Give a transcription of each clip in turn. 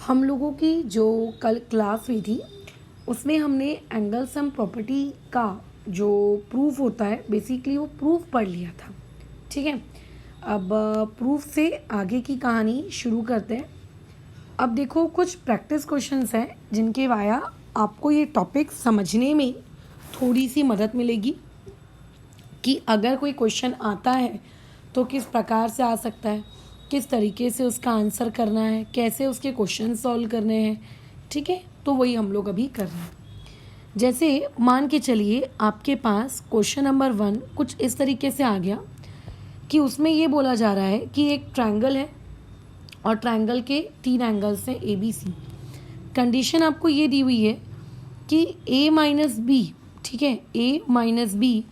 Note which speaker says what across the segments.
Speaker 1: हम लोगों की जो कल क्लास हुई थी उसमें हमने एंगल सम प्रॉपर्टी का जो प्रूफ होता है बेसिकली वो प्रूफ पढ़ लिया था। ठीक है, अब प्रूफ से आगे की कहानी शुरू करते हैं। अब देखो कुछ प्रैक्टिस क्वेश्चंस हैं जिनके वाया आपको ये टॉपिक समझने में थोड़ी सी मदद मिलेगी कि अगर कोई क्वेश्चन आता है तो किस प्रकार से आ सकता है, किस तरीके से उसका आंसर करना है, कैसे उसके क्वेश्चन सॉल्व करने हैं। ठीक है, तो वही हम लोग अभी कर रहे हैं। जैसे मान के चलिए आपके पास क्वेश्चन नंबर 1 कुछ इस तरीके से आ गया कि उसमें ये बोला जा रहा है कि एक ट्रायंगल है और ट्रायंगल के 3 एंगल्स हैं ABC। कंडीशन आपको ये दी हुई है कि A माइनस बी, ठीक है, A माइनस बी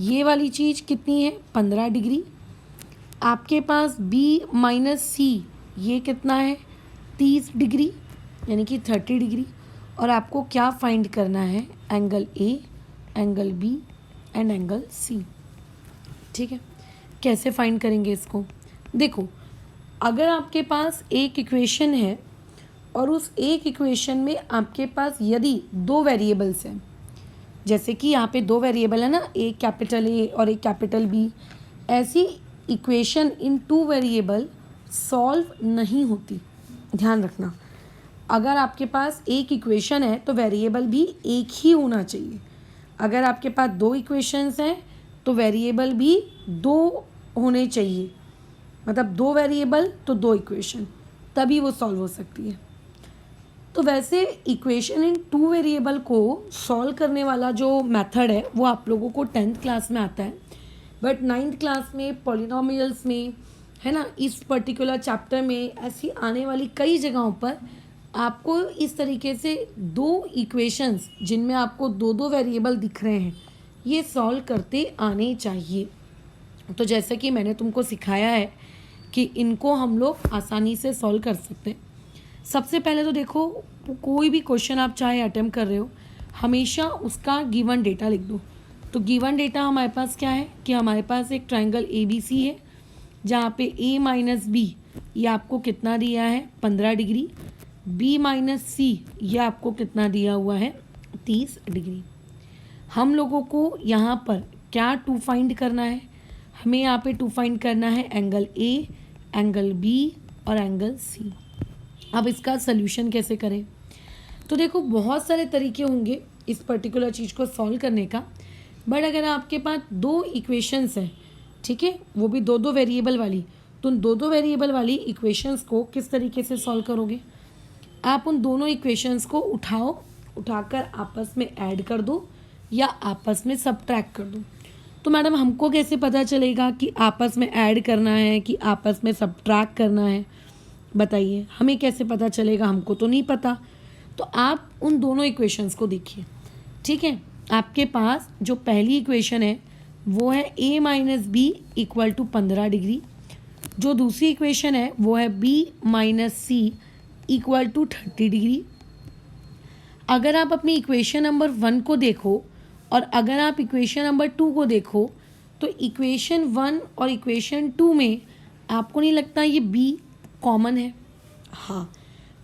Speaker 1: ये वाली चीज़ कितनी है 15 डिग्री। आपके पास B माइनस सी ये कितना है 30 डिग्री यानी कि 30 डिग्री। और आपको क्या फाइंड करना है, angle A, angle B and angle C। ठीक है, कैसे फाइंड करेंगे इसको? देखो, अगर आपके पास एक इक्वेशन है और उस एक इक्वेशन में आपके पास यदि 2 वेरिएबल्स हैं, जैसे कि यहाँ पे 2 वेरिएबल है ना, एक कैपिटल A और एक कैपिटल B, ऐसी इक्वेशन इन 2 वेरिएबल सॉल्व नहीं होती। ध्यान रखना, अगर आपके पास एक इक्वेशन है तो वेरिएबल भी एक ही होना चाहिए। अगर आपके पास 2 इक्वेशंस हैं तो वेरिएबल भी 2 होने चाहिए, मतलब 2 वेरिएबल तो 2 इक्वेशन, तभी वो सॉल्व हो सकती है। तो वैसे इक्वेशन इन 2 वेरिएबल को सॉल्व करने वाला जो मेथड है वो आप लोगों को 10th क्लास में आता है, बट 9th क्लास में पॉलिनोमियल्स में है ना, इस पर्टिकुलर चैप्टर में ऐसी आने वाली कई जगहों पर आपको इस तरीके से 2 इक्वेशंस जिनमें आपको 2 वेरिएबल दिख रहे हैं ये सॉल्व करते आने चाहिए। तो जैसे कि मैंने तुमको सिखाया है कि इनको हम लोग आसानी से सॉल्व कर सकते हैं। सबसे पहले तो देखो, कोई भी क्वेश्चन आप चाहे अटेम्प्ट कर रहे हो हमेशा उसका गिवन डेटा लिख दो। तो गिवन डेटा हमारे पास क्या है कि हमारे पास एक ट्रायंगल ABC है जहाँ पे A माइनस बी ये आपको कितना दिया है 15 डिग्री, B माइनस सी ये आपको कितना दिया हुआ है 30 डिग्री। हम लोगों को यहाँ पर क्या टू फाइंड करना है, हमें यहाँ पे टू फाइंड करना है एंगल A, एंगल B और एंगल C। अब इसका सल्यूशन कैसे करें? तो देखो बहुत सारे तरीके होंगे इस पर्टिकुलर चीज़ को सॉल्व करने का, बट अगर आपके पास 2 इक्वेशंस हैं, ठीक है, वो भी 2 वेरिएबल वाली, तो उन 2 वेरिएबल वाली इक्वेशंस को किस तरीके से सॉल्व करोगे? आप उन दोनों इक्वेशंस को उठाकर आपस में ऐड कर दो या आपस में सबट्रैक्ट कर दो। तो मैडम हमको कैसे पता चलेगा कि आपस में ऐड करना है कि आपस में सबट्रैक्ट करना है? बताइए, हमें कैसे पता चलेगा? हमको तो नहीं पता। तो आप उन दोनों इक्वेशंस को देखिए। ठीक है, आपके पास जो पहली इक्वेशन है वो है A minus B equal to 15 degree. जो दूसरी इक्वेशन है वो है B minus C equal to 30 degree. अगर आप अपनी इक्वेशन नंबर 1 को देखो और अगर आप इक्वेशन नंबर 2 को देखो तो इक्वेशन 1 और इक्वेशन 2 में आपको नहीं लगता ये B कॉमन है? हाँ,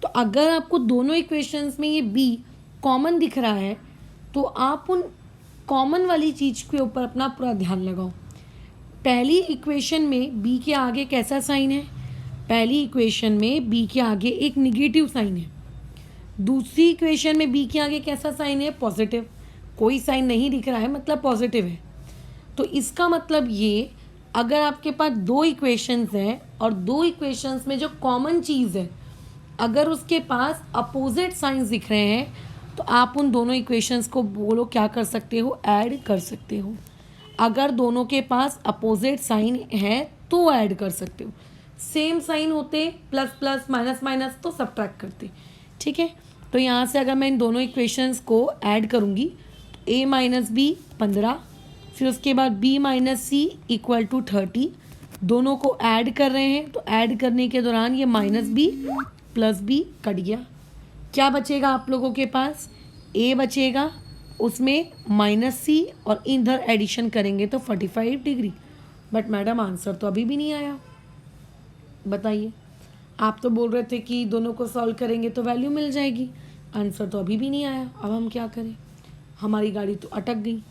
Speaker 1: तो अगर आपको दोनों इक्वेशंस में ये B कॉमन दिख रहा है तो आप उन कॉमन वाली चीज़ के ऊपर अपना पूरा ध्यान लगाओ। पहली इक्वेशन में B के आगे कैसा साइन है? पहली इक्वेशन में B के आगे एक निगेटिव साइन है। दूसरी इक्वेशन में B के आगे कैसा साइन है? पॉजिटिव। कोई साइन नहीं दिख रहा है मतलब पॉजिटिव है। तो इसका मतलब ये, अगर आपके पास 2 इक्वेशंस हैं और 2 इक्वेशंस में जो कॉमन चीज़ है अगर उसके पास अपोजिट साइंस दिख रहे हैं तो आप उन दोनों इक्वेशंस को बोलो क्या कर सकते हो, ऐड कर सकते हो। अगर दोनों के पास अपोजिट साइन है तो ऐड कर सकते हो, सेम साइन होते प्लस प्लस माइनस माइनस तो सबट्रैक्ट करते। ठीक है, तो यहाँ से अगर मैं इन दोनों इक्वेशंस को ऐड करूँगी तो A माइनस बी 15, फिर उसके बाद B minus C equal to 30, दोनों को ऐड कर रहे हैं तो ऐड करने के दौरान ये minus B plus B cut गया। क्या बचेगा आप लोगों के पास? A बचेगा, उसमें माइनस सी और इधर एडिशन करेंगे तो 45 डिग्री। बट मैडम आंसर तो अभी भी नहीं आया, बताइए। आप तो बोल रहे थे कि दोनों को सॉल्व करेंगे तो वैल्यू मिल जाएगी, आंसर तो अभी भी नहीं आया। अब हम क्या करें, हमारी गाड़ी तो अटक गई।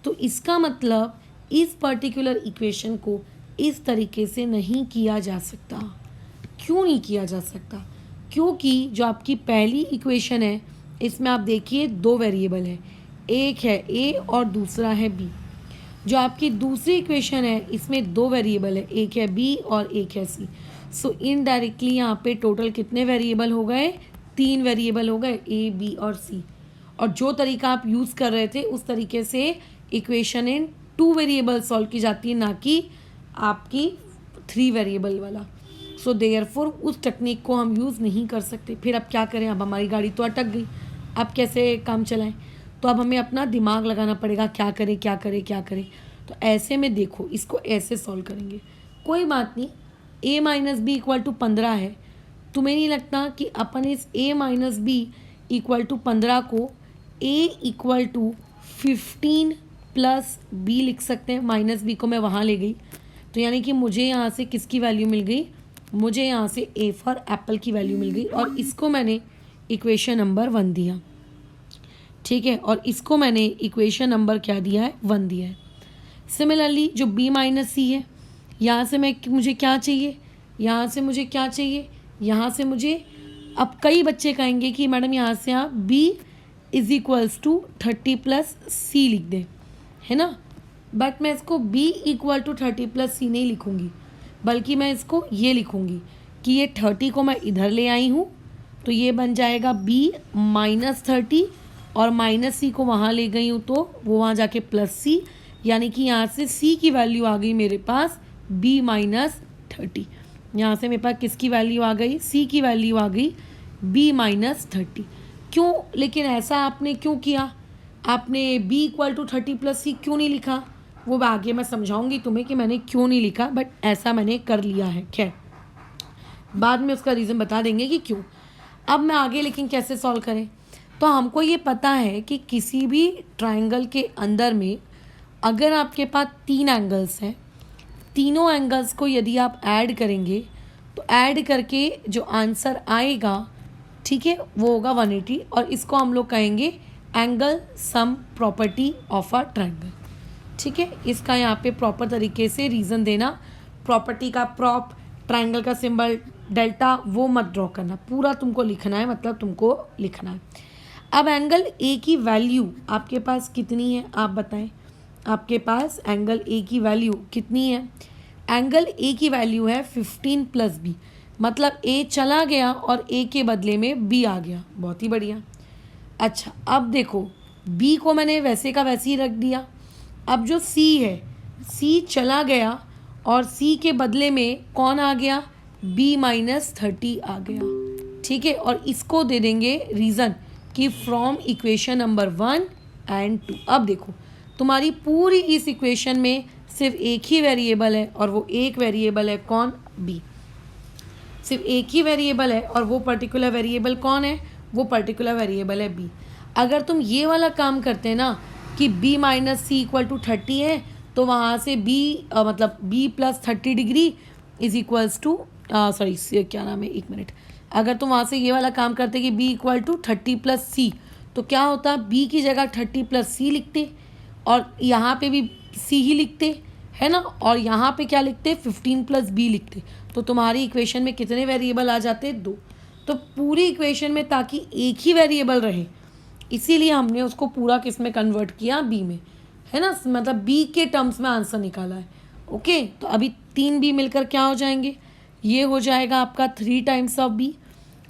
Speaker 1: तो इसका मतलब इस पर्टिकुलर इक्वेशन को इस तरीके से नहीं किया जा सकता। क्यों नहीं किया जा सकता? क्योंकि जो आपकी पहली इक्वेशन है इसमें आप देखिए दो वेरिएबल है, एक है ए और दूसरा है बी। जो आपकी दूसरी इक्वेशन है इसमें दो वेरिएबल है, एक है बी और एक है सी। सो इनडायरेक्टली यहाँ पे टोटल कितने वेरिएबल हो गए? 3 वेरिएबल हो गए, ए बी और सी। और जो तरीका आप यूज़ कर रहे थे उस तरीके से इक्वेशन इन 2 वेरिएबल सॉल्व की जाती है, ना कि आपकी 3 वेरिएबल वाला। सो देयरफॉर उस टेक्निक को हम यूज़ नहीं कर सकते। फिर अब क्या करें? अब हमारी गाड़ी तो अटक गई, अब कैसे काम चलाएं? तो अब हमें अपना दिमाग लगाना पड़ेगा, क्या करें क्या करें क्या करें। तो ऐसे में देखो, इसको ऐसे सॉल्व करेंगे। कोई बात नहीं, a minus B equal to 15 है। तुम्हें नहीं लगता कि अपन इस a minus B equal to 15 को a equal to 15 plus b लिख सकते हैं? माइनस b को मैं वहाँ ले गई, तो यानी कि मुझे यहाँ से किसकी वैल्यू मिल गई? मुझे यहाँ से a फॉर एप्पल की वैल्यू मिल गई, और इसको मैंने इक्वेशन नंबर 1 दिया, ठीक है। और इसको मैंने इक्वेशन नंबर क्या दिया है? 1 दिया है। सिमिलरली जो b माइनस सी है, यहाँ से मुझे क्या चाहिए? यहाँ से मुझे क्या चाहिए? यहाँ से मुझे, अब कई बच्चे कहेंगे कि मैडम यहाँ से आप b is equals to 30 plus c लिख दें, है ना। बट मैं इसको b equal to 30 plus c नहीं लिखूँगी, बल्कि मैं इसको ये लिखूँगी कि ये 30 को मैं इधर ले आई हूँ, तो ये बन जाएगा b माइनस 30, और माइनस सी को वहाँ ले गई हूँ तो वो वहाँ जाके प्लस सी, यानी कि यहाँ से c की वैल्यू आ गई मेरे पास b माइनस 30। यहाँ से मेरे पास किसकी वैल्यू आ गई? c की वैल्यू आ गई b माइनस 30। क्यों? लेकिन ऐसा आपने क्यों किया? आपने b इक्वल टू 30 प्लस सी क्यों नहीं लिखा? वो आगे मैं समझाऊंगी तुम्हें कि मैंने क्यों नहीं लिखा, बट ऐसा मैंने कर लिया है। खैर, बाद में उसका रीज़न बता देंगे कि क्यों। अब मैं आगे लेकिन कैसे सॉल्व करें? तो हमको ये पता है कि किसी भी ट्रायंगल के अंदर में अगर आपके पास 3 एंगल्स हैं, तीनों एंगल्स को यदि आप ऐड करेंगे तो ऐड करके जो आंसर आएगा, ठीक है, वो होगा 180, और इसको हम लोग कहेंगे angle sum property of a triangle, ठीक है। इसका यहाँ पे प्रॉपर तरीके से रीज़न देना, प्रॉपर्टी का प्रॉप, ट्रायंगल का सिंबल डेल्टा, वो मत ड्रॉ करना, पूरा तुमको लिखना है, मतलब तुमको लिखना है। अब एंगल ए की वैल्यू आपके पास कितनी है? आप बताएं, आपके पास एंगल ए की वैल्यू कितनी है? एंगल ए की वैल्यू है 15 प्लस बी, मतलब ए चला गया और ए के बदले में बी आ गया। बहुत ही बढ़िया। अच्छा, अब देखो, बी को मैंने वैसे का वैसे ही रख दिया। अब जो सी है, सी चला गया और सी के बदले में कौन आ गया? बी माइनस 30 आ गया, ठीक है। और इसको दे देंगे रीज़न कि फ्रॉम इक्वेशन नंबर 1 एंड 2। अब देखो, तुम्हारी पूरी इस इक्वेशन में सिर्फ एक ही वेरिएबल है, और वो एक वेरिएबल है कौन? बी। सिर्फ एक ही वेरिएबल है, और वो पर्टिकुलर वेरिएबल कौन है? वो पर्टिकुलर वेरिएबल है बी। अगर तुम ये वाला काम करते हैं ना कि b minus C equal to 30 है, तो वहाँ से b मतलब b plus 30 degree is equals to sorry क्या नाम है, एक मिनट, अगर तुम वहाँ से ये वाला काम करते कि b इक्वल टू 30 प्लस सी, तो क्या होता? b की जगह 30 प्लस सी लिखते, और यहाँ पे भी c ही लिखते, है ना, और यहाँ पे क्या लिखते? 15 प्लस बी लिखते। तो तुम्हारी इक्वेशन में कितने वेरिएबल आ जाते? 2। तो पूरी इक्वेशन में ताकि एक ही वेरिएबल रहे, इसीलिए हमने उसको पूरा किस में कन्वर्ट किया? बी में, है ना, मतलब बी के टर्म्स में आंसर निकाला है। ओके, तो अभी 3 बी मिलकर क्या हो जाएंगे? ये हो जाएगा आपका 3 टाइम्स ऑफ बी।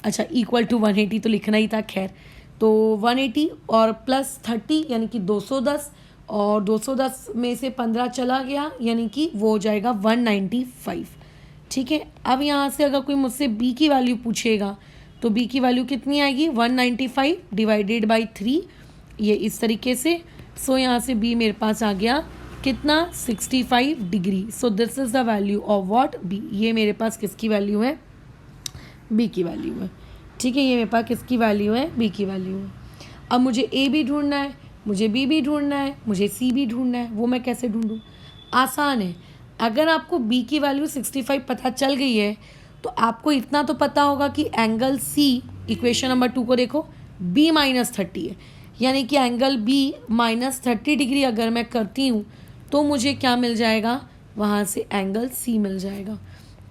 Speaker 1: अच्छा, इक्वल टू 180 तो लिखना ही था, खैर, तो 180 और प्लस 30 यानी कि 210, और 210 में से 15 चला गया, यानी कि वो हो जाएगा 195, ठीक है। अब यहाँ से अगर कोई मुझसे बी की वैल्यू पूछेगा तो बी की वैल्यू कितनी आएगी? 195 डिवाइडेड बाई 3, ये इस तरीके से। सो यहाँ से बी मेरे पास आ गया कितना? 65 degree. So this is the value of what? B. ये मेरे पास किसकी वैल्यू है? बी की वैल्यू है, ठीक है। ये मेरे पास किसकी वैल्यू है? बी की वैल्यू है। अब मुझे ए भी ढूंढना है, मुझे बी भी ढूंढना है, मुझे सी भी ढूंढना है। वो मैं कैसे ढूंढूँ? आसान है। अगर आपको बी की वैल्यू 65 पता चल गई है, तो आपको इतना तो पता होगा कि एंगल सी, इक्वेशन नंबर 2 को देखो, बी माइनस 30 है, यानी कि एंगल बी माइनस 30 डिग्री अगर मैं करती हूँ तो मुझे क्या मिल जाएगा, वहाँ से एंगल सी मिल जाएगा।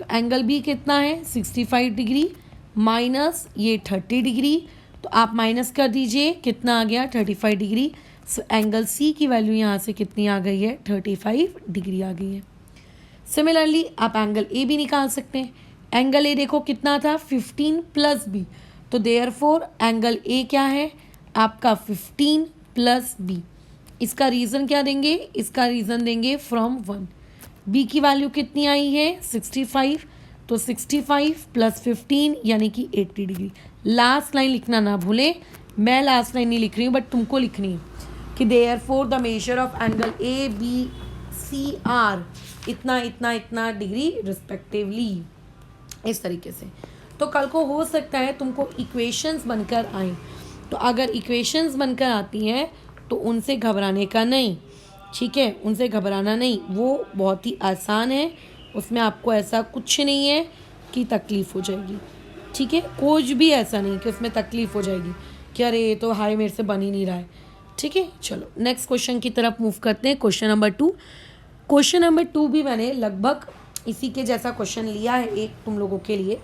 Speaker 1: तो एंगल बी कितना है 65 डिग्री माइनस ये 30 डिग्री, तो आप माइनस कर दीजिए, कितना आ गया 35 डिग्री। सो एंगल सी की वैल्यू यहाँ से कितनी आ गई है 35 डिग्री आ गई है। सिमिलरली आप एंगल ए भी निकाल सकते हैं। एंगल ए देखो कितना था 15 प्लस बी, तो देयरफॉर एंगल ए क्या है आपका 15 प्लस बी। इसका रीज़न क्या देंगे, इसका रीज़न देंगे फ्रॉम 1। बी की वैल्यू कितनी आई है 65, तो 65 प्लस 15 यानी कि 80 डिग्री। लास्ट लाइन लिखना ना भूलें, मैं लास्ट लाइन नहीं लिख रही हूँ बट तुमको लिखनी है कि therefore the measure of angle A B C are इतना इतना इतना डिग्री रिस्पेक्टिवली, इस तरीके से। तो कल को हो सकता है तुमको इक्वेशंस बनकर आए, तो अगर इक्वेशंस बनकर आती हैं तो उनसे घबराने का नहीं, ठीक है, उनसे घबराना नहीं, वो बहुत ही आसान है, उसमें आपको ऐसा कुछ नहीं है कि तकलीफ़ हो जाएगी, ठीक है, कुछ भी ऐसा नहीं कि उसमें तकलीफ़ हो जाएगी कि अरे ये तो हाय मेरे से बन ही नहीं रहा है, ठीक है। चलो नेक्स्ट क्वेश्चन की तरफ मूव करते हैं, क्वेश्चन नंबर 2। क्वेश्चन नंबर 2 भी मैंने लगभग इसी के जैसा क्वेश्चन लिया है एक तुम लोगों के लिए।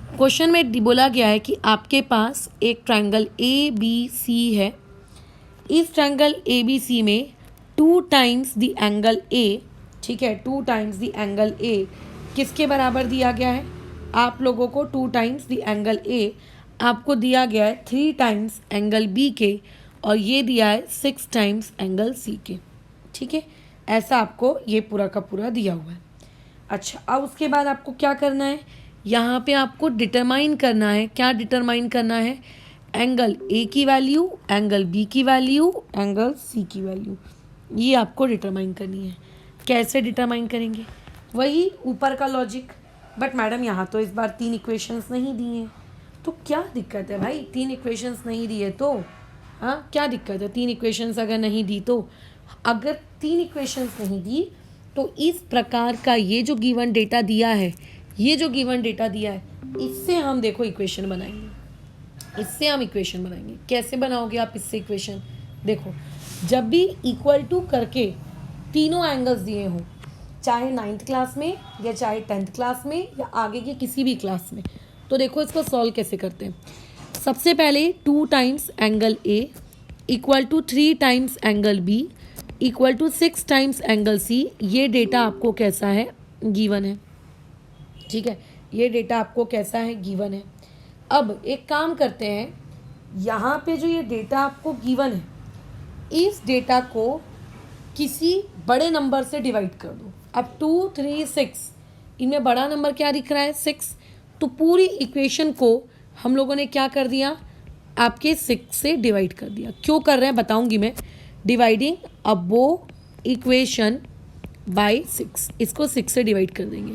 Speaker 1: क्वेश्चन में बोला गया है कि आपके पास एक ट्रायंगल ए बी सी है, इस ट्रायंगल ए बी सी में 2 टाइम्स द एंगल ए, ठीक है, 2 टाइम्स द एंगल ए किसके बराबर दिया गया है, आप लोगों को 2 टाइम्स द एंगल ए आपको दिया गया है 3 टाइम्स एंगल बी के, और ये दिया है 6 टाइम्स एंगल सी के, ठीक है, ऐसा आपको ये पूरा का पूरा दिया हुआ है। अच्छा, अब उसके बाद आपको क्या करना है, यहाँ पे आपको डिटरमाइन करना है, क्या डिटरमाइन करना है, एंगल ए की वैल्यू, एंगल बी की वैल्यू, एंगल सी की वैल्यू, ये आपको डिटरमाइन करनी है। कैसे डिटरमाइन करेंगे, वही ऊपर का लॉजिक, बट मैडम यहाँ तो इस बार 3 इक्वेशंस नहीं दिए हैं, तो क्या दिक्कत है भाई, 3 इक्वेशंस नहीं दिए तो हाँ क्या दिक्कत है, 3 इक्वेशंस अगर नहीं दी तो, अगर 3 इक्वेशंस नहीं दी तो इस प्रकार का ये जो गिवन डेटा दिया है, ये जो गिवन डेटा दिया है, इससे हम देखो इक्वेशन बनाएंगे, इससे हम इक्वेशन बनाएंगे। कैसे बनाओगे आप इससे इक्वेशन, देखो जब भी इक्वल टू करके तीनों एंगल्स दिए हों, चाहे 9th क्लास में या चाहे 10th क्लास में या आगे के किसी भी क्लास में, तो देखो इसको सॉल्व कैसे करते हैं। सबसे पहले 2 times angle A equal to 3 times angle B equal to 6 times angle C, ये डेटा आपको कैसा है गिवन है, ठीक है, ये डेटा आपको कैसा है गिवन है। अब एक काम करते हैं, यहाँ पे जो ये डेटा आपको गिवन है, इस डेटा को किसी बड़े नंबर से डिवाइड कर दो। अब 2 3 6, इनमें बड़ा नंबर क्या दिख रहा है 6, तो पूरी इक्वेशन को हम लोगों ने क्या कर दिया, आपके 6 से डिवाइड कर दिया। क्यों कर रहे हैं बताऊंगी मैं, डिवाइडिंग अबो इक्वेशन बाय 6, इसको 6 से डिवाइड कर देंगे,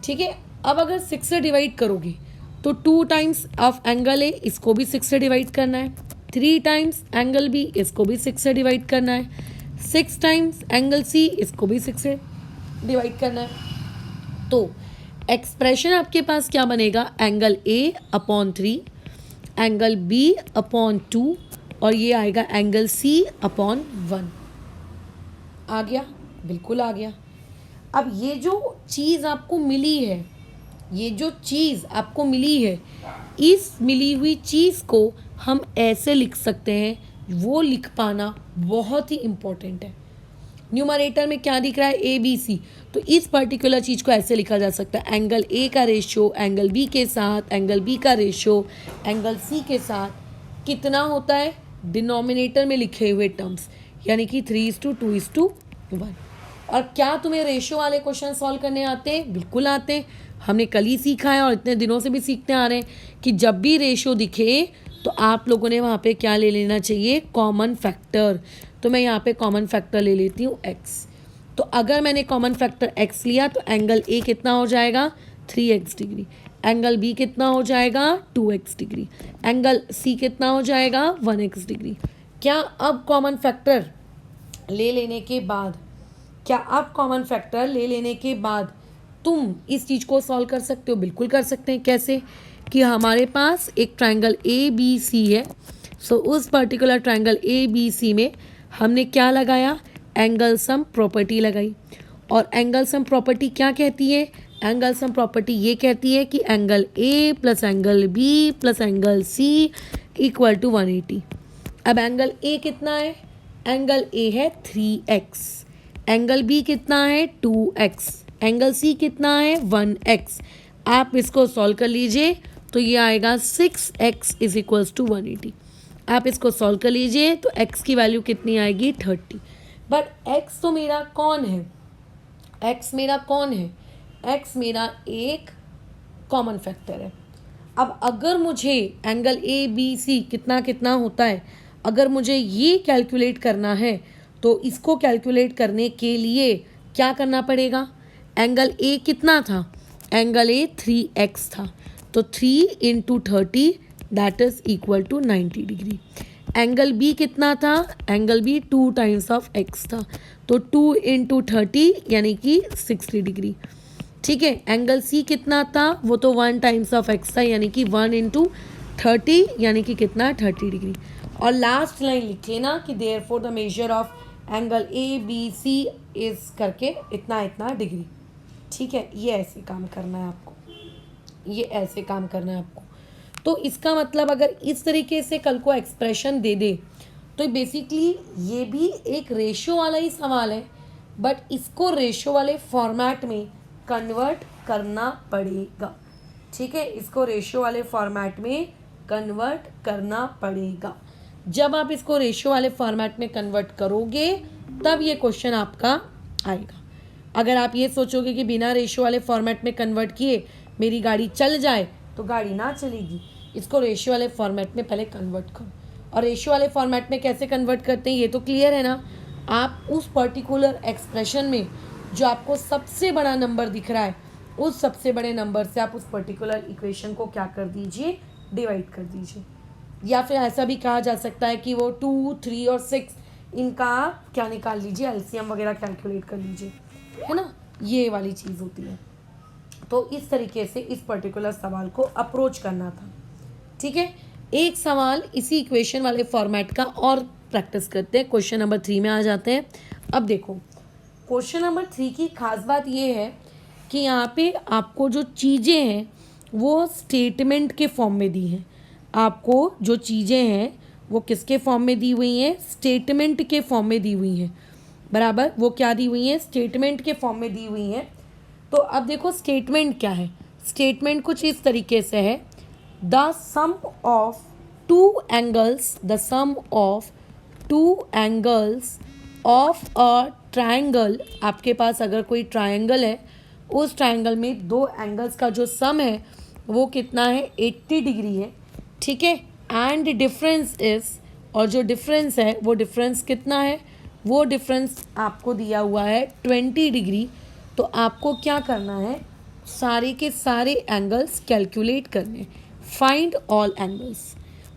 Speaker 1: ठीक है। अब अगर 6 से डिवाइड करोगे तो 2 टाइम्स ऑफ एंगल ए, इसको भी 6 से डिवाइड करना है, 3 टाइम्स एंगल बी, इसको भी 6 से डिवाइड करना है, 6 टाइम्स एंगल सी, इसको भी 6 से डिवाइड करना है। तो एक्सप्रेशन आपके पास क्या बनेगा, angle A upon 3, angle B upon 2, और ये आएगा एंगल सी अपॉन 1। आ गया, बिल्कुल आ गया। अब ये जो चीज़ आपको मिली है, ये जो चीज़ आपको मिली है, इस मिली हुई चीज़ को हम ऐसे लिख सकते हैं, वो लिख पाना बहुत ही इम्पोर्टेंट है। न्यूमरेटर में क्या दिख रहा है ए बी सी, तो इस पर्टिकुलर चीज़ को ऐसे लिखा जा सकता है, एंगल ए का रेशियो एंगल बी के साथ, एंगल बी का रेशियो एंगल सी के साथ कितना होता है, डिनोमिनेटर में लिखे हुए टर्म्स, यानी कि 3:2:1। और क्या तुम्हें रेशियो वाले क्वेश्चन सॉल्व करने आते हैं, बिल्कुल आते हैं, हमने कल ही सीखा है और इतने दिनों से भी सीखते आ रहे हैं कि जब भी रेशियो दिखे तो आप लोगों ने वहाँ पे क्या ले लेना चाहिए, कॉमन फैक्टर। तो मैं यहाँ पे कॉमन फैक्टर ले लेती हूँ x, तो अगर मैंने कॉमन फैक्टर x लिया तो एंगल a कितना हो जाएगा 3x डिग्री, एंगल b कितना हो जाएगा 2x डिग्री, एंगल c कितना हो जाएगा 1x डिग्री। क्या अब कॉमन फैक्टर ले लेने के बाद, क्या अब कॉमन फैक्टर ले लेने के बाद तुम इस चीज़ को सॉल्व कर सकते हो? बिल्कुल कर सकते हैं। कैसे? कि हमारे पास एक ट्रायंगल ए बी सी है। सो उस particular triangle A B C में हमने क्या लगाया? एंगल सम प्रॉपर्टी लगाई। और एंगल सम प्रॉपर्टी क्या कहती है? एंगल सम प्रॉपर्टी ये कहती है कि angle A plus angle B plus angle C equal to 180। अब एंगल ए कितना है? एंगल ए है 3x, एंगल बी कितना है? 2x, एंगल सी कितना है? 1x। आप इसको सॉल्व कर लीजिए तो ये आएगा 6x इज इक्वल्स टू 180। आप इसको सॉल्व कर लीजिए तो x की वैल्यू कितनी आएगी? 30। बट x तो मेरा कौन है? x मेरा कौन है? x मेरा एक कॉमन फैक्टर है। अब अगर मुझे एंगल ए बी सी कितना कितना होता है, अगर मुझे ये कैलकुलेट करना है तो इसको कैलकुलेट करने के लिए क्या करना पड़ेगा? एंगल ए कितना था? एंगल ए 3x था, तो 3 into 30 that is equal to 90 degree. Angle B कितना था? Angle B 2 times of x था, तो 2 इंटू 30 यानी कि 60 डिग्री। ठीक है। एंगल सी कितना था? वो तो 1 टाइम्स ऑफ x था, यानी कि 1 इंटू 30 यानी कि कितना? 30 डिग्री। और लास्ट लाइन लिख लेना कि therefore the measure of angle A B C is करके इतना इतना डिग्री। ठीक है। ये ऐसे काम करना है आपको, ये ऐसे काम करना है आपको। तो इसका मतलब अगर इस तरीके से कल को एक्सप्रेशन दे दे तो बेसिकली ये भी एक रेशियो वाला ही सवाल है, बट इसको रेशियो वाले फॉर्मेट में कन्वर्ट करना पड़ेगा। ठीक है। इसको रेशियो वाले फॉर्मेट में कन्वर्ट करना पड़ेगा। जब आप इसको रेशियो वाले फॉर्मेट में कन्वर्ट करोगे तब ये क्वेश्चन आपका आएगा। अगर आप ये सोचोगे कि बिना रेशियो वाले फॉर्मेट में कन्वर्ट किए मेरी गाड़ी चल जाए तो गाड़ी ना चलेगी। इसको रेशियो वाले फॉर्मेट में पहले कन्वर्ट करो। और रेशियो वाले फॉर्मेट में कैसे कन्वर्ट करते हैं ये तो क्लियर है ना। आप उस पर्टिकुलर एक्सप्रेशन में जो आपको सबसे बड़ा नंबर दिख रहा है, उस सबसे बड़े नंबर से आप उस पर्टिकुलर इक्वेशन को क्या कर दीजिए? डिवाइड कर दीजिए। या फिर ऐसा भी कहा जा सकता है कि वो 2, 3 और 6 इनका क्या निकाल लीजिए, एलसीएम वगैरह कैलकुलेट कर लीजिए, है ना। ये वाली चीज़ होती है। तो इस तरीके से इस पर्टिकुलर सवाल को अप्रोच करना था। ठीक है। एक सवाल इसी इक्वेशन वाले फॉर्मेट का और प्रैक्टिस करते हैं। क्वेश्चन नंबर 3 में आ जाते हैं। अब देखो क्वेश्चन नंबर 3 की खास बात ये है कि यहाँ पे आपको जो चीज़ें हैं वो स्टेटमेंट के फॉर्म में दी हैं। आपको जो चीज़ें हैं वो किसके फॉर्म में दी हुई हैं? स्टेटमेंट के फॉर्म में दी हुई हैं। बराबर। वो क्या दी हुई हैं? स्टेटमेंट के फॉर्म में दी हुई हैं। तो अब देखो स्टेटमेंट क्या है। स्टेटमेंट कुछ इस तरीके से है, the sum of two angles, the sum of two angles of a triangle. आपके पास अगर कोई ट्रायंगल है, उस ट्रायंगल में दो एंगल्स का जो सम है वो कितना है? 80 डिग्री है। ठीक है। एंड डिफरेंस इज, और जो डिफरेंस है वो डिफरेंस कितना है? वो डिफरेंस आपको दिया हुआ है 20 डिग्री। तो आपको क्या करना है? सारे के सारे एंगल्स कैलकुलेट करने, फाइंड ऑल एंगल्स।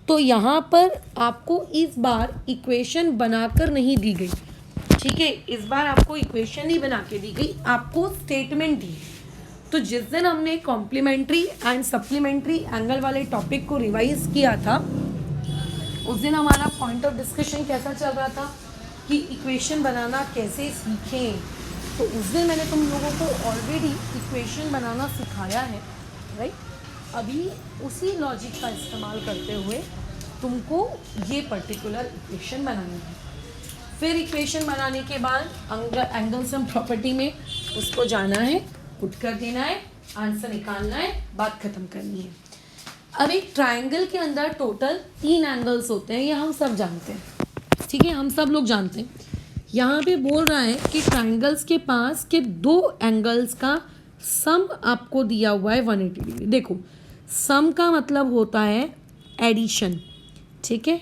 Speaker 1: तो यहाँ पर आपको इस बार इक्वेशन बनाकर नहीं दी गई। ठीक है। इस बार आपको इक्वेशन नहीं बना के दी गई, आपको स्टेटमेंट दी। तो जिस दिन हमने कॉम्प्लीमेंट्री एंड सप्लीमेंट्री एंगल वाले टॉपिक को रिवाइज किया था, उस दिन हमारा पॉइंट ऑफ डिस्कशन कैसा चल रहा था कि इक्वेशन बनाना कैसे सीखें। तो उस दिन मैंने तुम लोगों को ऑलरेडी इक्वेशन बनाना सिखाया है, राइट। अभी उसी लॉजिक का इस्तेमाल करते हुए तुमको ये पर्टिकुलर इक्वेशन बनानी है। फिर इक्वेशन बनाने के बाद एंगल सम प्रॉपर्टी में उसको जाना है, पुट कर देना है, आंसर निकालना है, बात खत्म करनी है। अब एक ट्रायंगल के अंदर टोटल 3 एंगल्स होते हैं, ये हम सब जानते हैं। ठीक है। हम सब लोग जानते हैं। यहाँ पे बोल रहा है कि ट्रायंगल्स के पास के 2 एंगल्स का सम आपको दिया हुआ है 180 डिग्री। देखो सम का मतलब होता है एडिशन। ठीक है।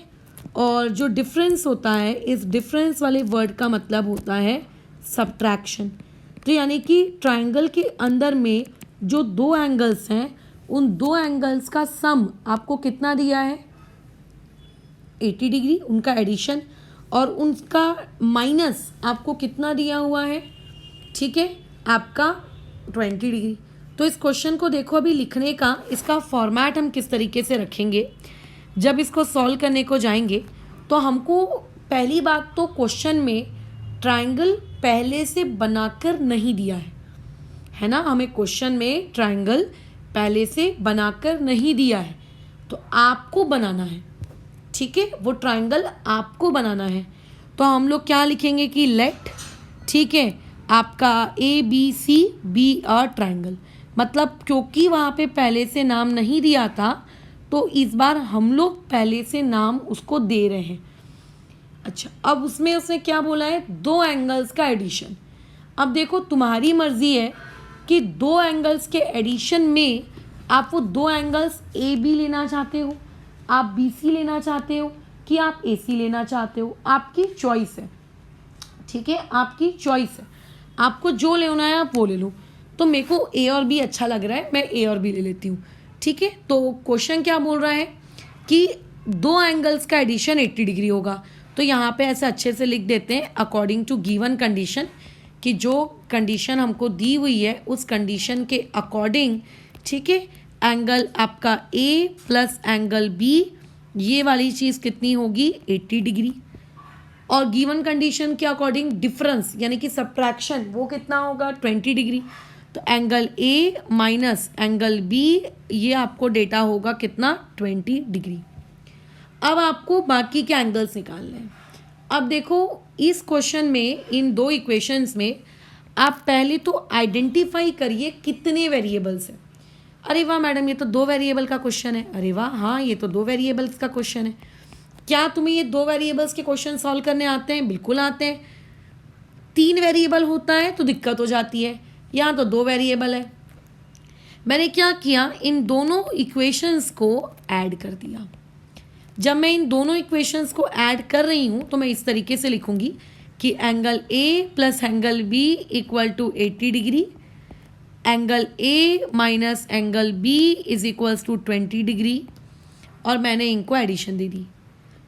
Speaker 1: और जो डिफरेंस होता है, इस डिफरेंस वाले वर्ड का मतलब होता है सब्ट्रैक्शन। तो यानी कि ट्रायंगल के अंदर में जो 2 एंगल्स हैं, उन 2 एंगल्स का सम आपको कितना दिया है? 80 डिग्री उनका एडिशन, और उनका माइनस आपको कितना दिया हुआ है? ठीक है। आपका 20 डिग्री। तो इस क्वेश्चन को देखो, अभी लिखने का इसका फॉर्मेट हम किस तरीके से रखेंगे। जब इसको सॉल्व करने को जाएंगे तो हमको पहली बात तो क्वेश्चन में ट्रायंगल पहले से बनाकर नहीं दिया है ना। हमें क्वेश्चन में ट्रायंगल पहले से बनाकर नहीं दिया है, तो आपको बनाना है, ठीक है। वो ट्रायंगल आपको बनाना है। तो हम लोग क्या लिखेंगे कि लेट, ठीक है, आपका ABC बी अ ट्रायंगल। मतलब क्योंकि वहाँ पे पहले से नाम नहीं दिया था, तो इस बार हम लोग पहले से नाम उसको दे रहे हैं। अच्छा, अब उसमें उसने क्या बोला है, दो एंगल्स का एडिशन। अब देखो तुम्हारी मर्जी है कि दो एंगल्स के एडिशन में आप वो दो एंगल्स AB लेना चाहते हो, आप BC लेना चाहते हो, कि आप AC लेना चाहते हो। आपकी चॉइस है, ठीक है, आपकी चॉइस है। आपको जो लेना है आप वो ले लो। तो मेरे को A और B अच्छा लग रहा है, मैं A और B ले लेती हूँ, ठीक है। तो क्वेश्चन क्या बोल रहा है कि दो एंगल्स का एडिशन 80 डिग्री होगा। तो यहाँ पे ऐसे अच्छे से लिख देते हैं अकॉर्डिंग टू गिवन कंडीशन, कि जो कंडीशन हमको दी हुई है उस कंडीशन के अकॉर्डिंग, ठीक है, एंगल आपका A प्लस एंगल B, ये वाली चीज़ कितनी होगी 80 डिग्री। और गिवन कंडीशन के अकॉर्डिंग डिफरेंस यानी कि सब्ट्रैक्शन वो कितना होगा 20 डिग्री। तो angle A minus angle B, ये आपको डेटा होगा कितना 20 डिग्री। अब आपको बाकी के एंगल्स निकालने हैं। अब देखो इस क्वेश्चन में इन दो इक्वेशंस में आप पहले तो आइडेंटिफाई करिए कितने वेरिएबल्स हैं। अरे वाह मैडम, ये तो दो वेरिएबल का क्वेश्चन है। अरे वाह, हाँ ये तो दो वेरिएबल्स का क्वेश्चन है। क्या तुम्हें ये दो वेरिएबल्स के क्वेश्चन सॉल्व करने आते हैं? बिल्कुल आते हैं। तीन वेरिएबल होता है तो दिक्कत हो जाती है, यहाँ तो दो वेरिएबल है। मैंने क्या किया, इन दोनों इक्वेशंस को ऐड कर दिया। जब मैं इन दोनों इक्वेशंस को ऐड कर रही हूँ तो मैं इस तरीके से लिखूंगी कि angle A plus angle B equal to 80 degree, angle A minus angle B is equals to 20 degree, और मैंने इनको एडिशन दे दी।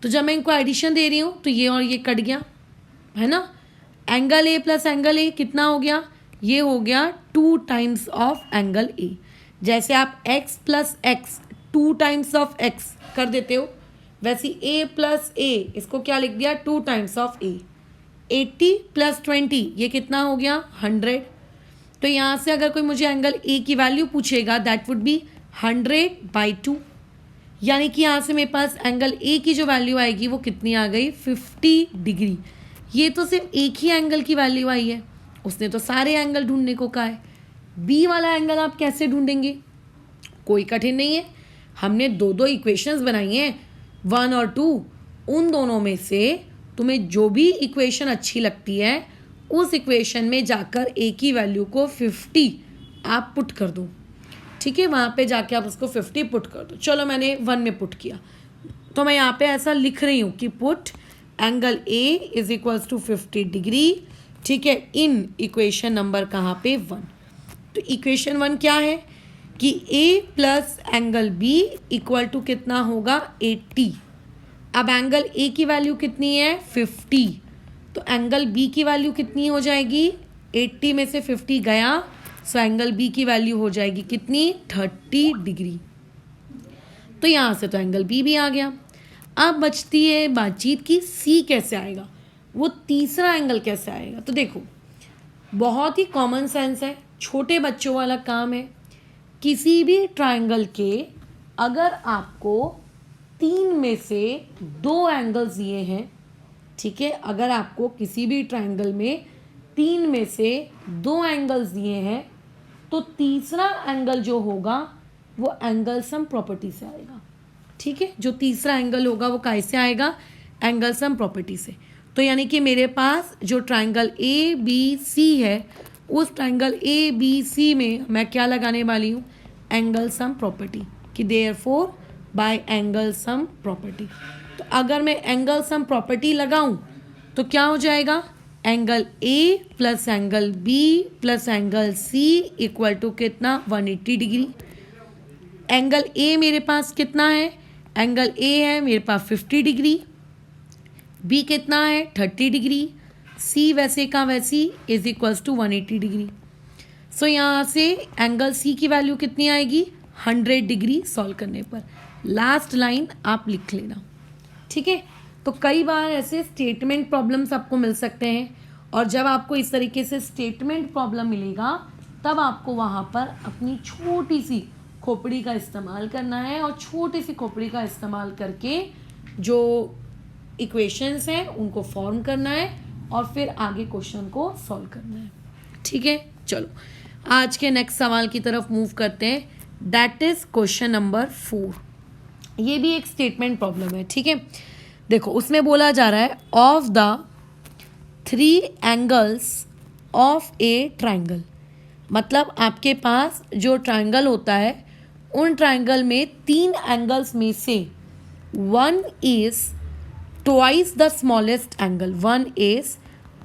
Speaker 1: तो जब मैं इनको एडिशन दे रही हूँ तो ये और ये कट गया, है ना। Angle A plus angle A कितना हो गया, ये हो गया 2 टाइम्स ऑफ एंगल A। जैसे आप x plus x 2 times of x कर देते हो, वैसे A प्लस A इसको क्या लिख दिया 2 टाइम्स ऑफ A। 80 प्लस 20 ये कितना हो गया 100। तो यहाँ से अगर कोई मुझे एंगल A की वैल्यू पूछेगा दैट वुड बी 100/2, यानी कि यहाँ से मेरे पास एंगल A की जो वैल्यू आएगी वो कितनी आ गई 50 डिग्री। ये तो सिर्फ एक ही एंगल की वैल्यू आई है, उसने तो सारे एंगल ढूंढने को कहा है। B वाला एंगल आप कैसे ढूंढेंगे, कोई कठिन नहीं है। हमने दो दो इक्वेशंस बनाई हैं 1 और 2, उन दोनों में से तुम्हें जो भी इक्वेशन अच्छी लगती है उस इक्वेशन में जाकर A की वैल्यू को 50 आप पुट कर दो, ठीक है। वहाँ पे जाके आप उसको 50 पुट कर दो। चलो मैंने 1 में पुट किया, तो मैं यहाँ पे ऐसा लिख रही हूँ कि put angle A is equals to 50 degree, ठीक है, इन इक्वेशन नंबर कहाँ पे 1। तो इक्वेशन 1 क्या है कि A plus angle B equal to कितना होगा 80। अब एंगल A की वैल्यू कितनी है 50, तो एंगल B की वैल्यू कितनी हो जाएगी 80 में से 50 गया, सो एंगल B की वैल्यू हो जाएगी कितनी 30 डिग्री। तो यहाँ से तो एंगल B भी आ गया। अब बचती है बातचीत की C कैसे आएगा, वो तीसरा एंगल कैसे आएगा। तो देखो बहुत ही कॉमन सेंस है, छोटे बच्चों वाला काम है। किसी भी ट्रायंगल के अगर आपको 3 में से 2 एंगल्स दिए हैं, ठीक है, अगर आपको किसी भी ट्रायंगल में 3 में से 2 एंगल्स दिए हैं तो तीसरा एंगल जो होगा वो एंगल सम प्रॉपर्टी से आएगा, ठीक है। जो तीसरा एंगल होगा वो कैसे आएगा, एंगल सम प्रॉपर्टी से। तो यानी कि मेरे पास जो ट्रायंगल ABC है उस ट्रायंगल ABC में मैं क्या लगाने वाली हूँ, एंगल सम प्रॉपर्टी, कि therefore by angle sum property. तो अगर मैं एंगल सम प्रॉपर्टी लगाऊं तो क्या हो जाएगा, angle A plus angle B plus angle C equal to कितना 180 डिग्री। एंगल A मेरे पास कितना है, एंगल A है मेरे पास 50 डिग्री, B कितना है 30 डिग्री, C वैसे का वैसी इज इक्वल्स टू 180 डिग्री। सो यहाँ से एंगल सी की वैल्यू कितनी आएगी, 100 डिग्री सॉल्व करने पर। लास्ट लाइन आप लिख लेना, ठीक है। तो कई बार ऐसे स्टेटमेंट प्रॉब्लम्स आपको मिल सकते हैं, और जब आपको इस तरीके से स्टेटमेंट प्रॉब्लम मिलेगा तब आपको वहाँ पर अपनी छोटी सी खोपड़ी का इस्तेमाल करना है, और छोटी सी खोपड़ी का इस्तेमाल करके जो इक्वेशंस हैं उनको फॉर्म करना है और फिर आगे क्वेश्चन को सॉल्व करना है, ठीक है। चलो आज के नेक्स्ट सवाल की तरफ मूव करते हैं, दैट इज क्वेश्चन नंबर 4। ये भी एक स्टेटमेंट प्रॉब्लम है, ठीक है। देखो उसमें बोला जा रहा है of the 3 angles of A triangle, मतलब आपके पास जो ट्राइंगल होता है उन ट्राइंगल में 3 एंगल्स में से 1 is twice the smallest angle, 1 is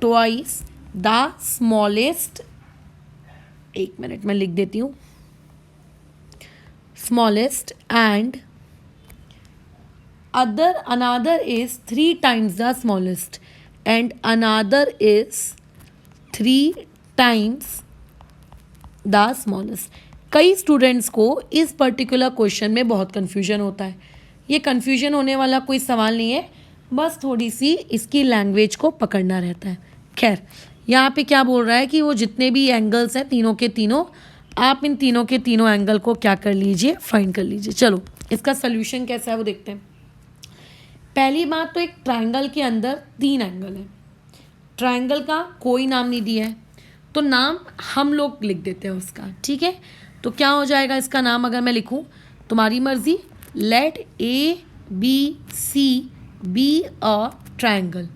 Speaker 1: twice the smallest, एक मिनट मैं लिख देती हूँ, smallest, and another is 3 times the smallest and another is 3 times the smallest। कई स्टूडेंट्स को इस पर्टिकुलर क्वेश्चन में बहुत कन्फ्यूजन होता है। ये कन्फ्यूजन होने वाला कोई सवाल नहीं है, बस थोड़ी सी इसकी लैंग्वेज को पकड़ना रहता है। खैर यहाँ पे क्या बोल रहा है कि वो जितने भी एंगल्स हैं तीनों के तीनों, आप इन तीनों के तीनों एंगल को क्या कर लीजिए, फाइंड कर लीजिए। चलो इसका सोल्यूशन कैसा है वो देखते हैं। पहली बात तो एक ट्रायंगल के अंदर 3 एंगल है, ट्रायंगल का कोई नाम नहीं दिया है तो नाम हम लोग लिख देते हैं उसका, ठीक है। तो क्या हो जाएगा इसका नाम, अगर मैं लिखूं तुम्हारी मर्जी, let A B C be a triangle.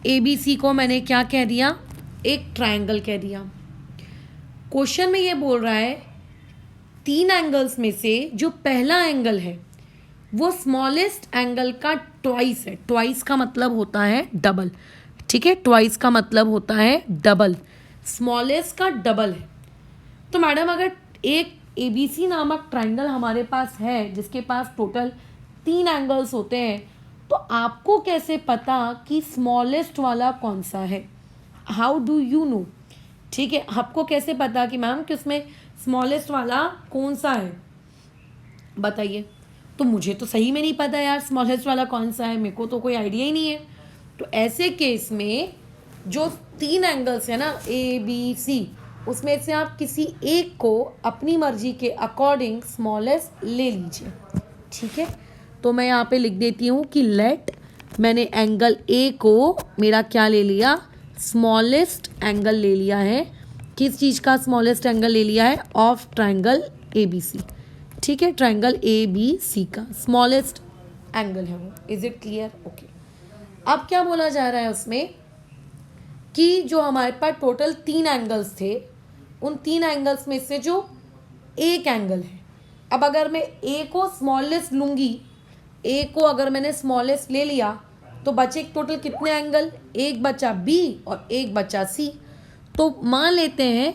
Speaker 1: A B C को मैंने क्या कह दिया, एक ट्रायंगल कह दिया। क्वेश्चन में ये बोल रहा है 3 एंगल्स में से जो पहला एंगल है वो स्मॉलेस्ट एंगल का ट्वाइस है। ट्वाइस का मतलब होता है डबल, ठीक है, ट्वाइस का मतलब होता है डबल, स्मॉलेस्ट का डबल है। तो मैडम अगर एक ABC नामक ट्रायंगल हमारे पास है जिसके पास टोटल 3 एंगल्स होते हैं, तो आपको कैसे पता कि स्मॉलेस्ट वाला कौन सा है, हाउ डू यू नो, ठीक है, आपको कैसे पता कि मैम कि उसमें स्मॉलेस्ट वाला कौन सा है, बताइए। तो मुझे तो सही में नहीं पता यार स्मॉलेस्ट वाला कौन सा है, मेरे को तो कोई आइडिया ही नहीं है। तो ऐसे केस में जो 3 एंगल्स है ना ABC, उसमें से आप किसी एक को अपनी मर्जी के अकॉर्डिंग स्मॉलेस्ट ले लीजिए, ठीक है। तो मैं यहाँ पे लिख देती हूँ कि लेट, मैंने एंगल A को मेरा क्या ले लिया, स्मॉलेस्ट एंगल ले लिया है। किस चीज़ का स्मॉलेस्ट एंगल ले लिया है, ऑफ ट्रायंगल ABC, ठीक है, ट्रायंगल ABC का स्मॉलेस्ट एंगल है वो। Is it clear, okay. अब क्या बोला जा रहा है उसमें कि जो हमारे पास टोटल 3 एंगल्स थे, उन 3 एंगल्स में से जो एक एंगल है, अब अगर मैं A को स्मॉलेस्ट लूँगी, A को अगर मैंने स्मॉलेस्ट ले लिया तो बचे टोटल कितने एंगल, एक बचा B और एक बचा C। तो मान लेते हैं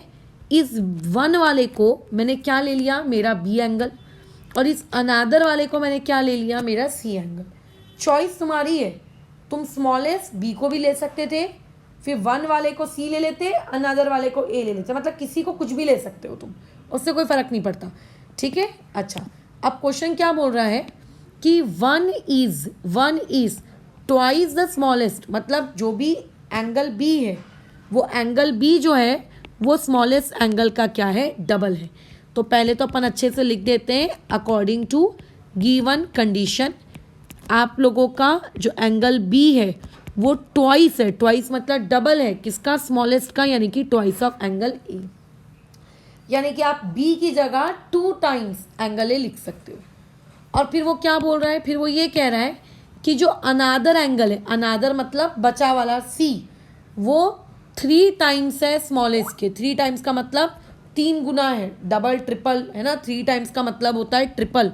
Speaker 1: इस 1 वाले को मैंने क्या ले लिया, मेरा B एंगल, और इस अनादर वाले को मैंने क्या ले लिया, मेरा C एंगल। चॉइस तुम्हारी है, तुम स्मॉलेस्ट B को भी ले सकते थे, फिर 1 वाले को C ले लेते, अनादर वाले को A ले लेते, मतलब किसी को कुछ भी ले सकते हो तुम, उससे कोई फ़र्क नहीं पड़ता, ठीक है। अच्छा अब क्वेश्चन क्या बोल रहा है कि 1 इज़ ट्वाइस द स्मॉलेस्ट, मतलब जो भी एंगल B है वो एंगल B जो है वो स्मॉलेस्ट एंगल का क्या है, डबल है। तो पहले तो अपन अच्छे से लिख देते हैं अकॉर्डिंग टू गिवन कंडीशन, आप लोगों का जो एंगल B है वो ट्वाइस है, ट्वाइस मतलब डबल है किसका, स्मॉलेस्ट का, यानी कि ट्वाइस ऑफ एंगल A, यानी कि आप B की जगह 2 टाइम्स एंगल A लिख सकते हो। और फिर वो क्या बोल रहा है, फिर वो ये कह रहा है कि जो अनादर एंगल है, अनादर मतलब बचा वाला C, वो 3 टाइम्स है स्मॉलेस्ट के। 3 टाइम्स का मतलब 3 गुना है, डबल ट्रिपल है ना, 3 टाइम्स का मतलब होता है ट्रिपल,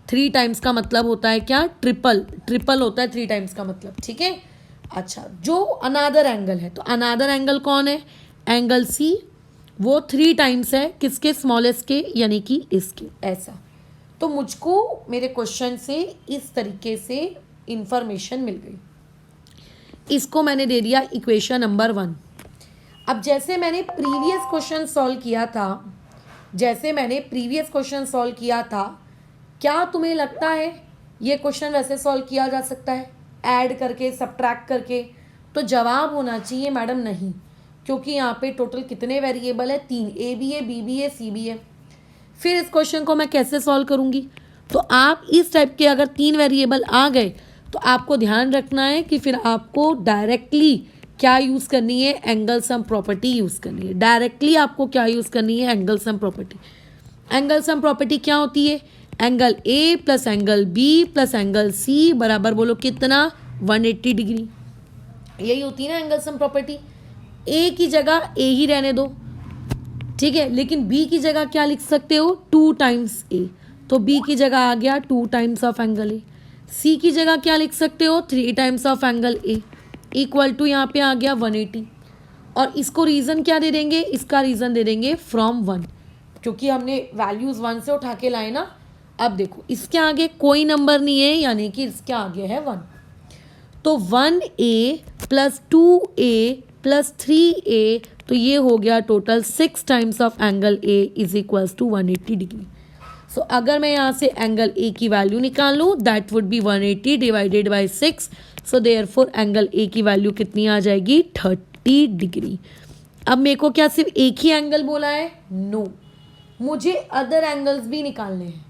Speaker 1: 3 टाइम्स का मतलब होता है क्या, ट्रिपल, ट्रिपल होता है 3 टाइम्स का मतलब, ठीक है। अच्छा जो अनादर एंगल है, तो अनादर एंगल कौन है, एंगल C, वो 3 टाइम्स है किसके, स्मॉलेस्ट के, यानी कि इसके, ऐसा। तो मुझको मेरे क्वेश्चन से इस तरीके से इंफॉर्मेशन मिल गई, इसको मैंने दे दिया इक्वेशन नंबर 1। अब जैसे मैंने प्रीवियस क्वेश्चन सॉल्व किया था, क्या तुम्हें लगता है ये क्वेश्चन वैसे सॉल्व किया जा सकता है ऐड करके, सब्ट्रैक्ट करके? तो जवाब होना चाहिए मैडम नहीं, क्योंकि यहाँ पे टोटल कितने वेरिएबल है? 3, ए बी है, बी बी है, सी बी है। फिर इस क्वेश्चन को मैं कैसे सॉल्व करूँगी? तो आप इस टाइप के अगर 3 वेरिएबल आ गए तो आपको ध्यान रखना है कि फिर आपको डायरेक्टली क्या यूज़ करनी है? एंगल सम प्रॉपर्टी यूज़ करनी है। डायरेक्टली आपको क्या यूज़ करनी है? Angle sum property. Angle sum property क्या होती है? Angle A plus angle B plus angle C बराबर बोलो कितना? 180 डिग्री। यही होती है ना एंगल सम प्रॉपर्टी। ए की जगह ए ही रहने दो, ठीक है, लेकिन बी की जगह क्या लिख सकते हो? 2 टाइम्स ए, तो बी की जगह आ गया 2 times of angle A. C की जगह क्या लिख सकते हो? 3 times of angle A, equal to यहाँ पे आ गया 180। और इसको रीज़न क्या दे देंगे? इसका रीज़न दे देंगे फ्रॉम 1, क्योंकि हमने वैल्यूज़ 1 से उठा के लाए ना। अब देखो इसके आगे कोई नंबर नहीं है, यानी कि इसके आगे है 1, तो 1a plus 2a plus 3a, तो ये हो गया total 6 times of angle a is equals to 180 degree. So अगर मैं यहाँ से एंगल a की वैल्यू निकालूँ, that would be 180 divided by 6। So therefore angle a की वैल्यू कितनी आ जाएगी? 30 डिग्री। अब मेरे को क्या सिर्फ एक ही एंगल बोला है? नो, मुझे अदर एंगल्स भी निकालने हैं।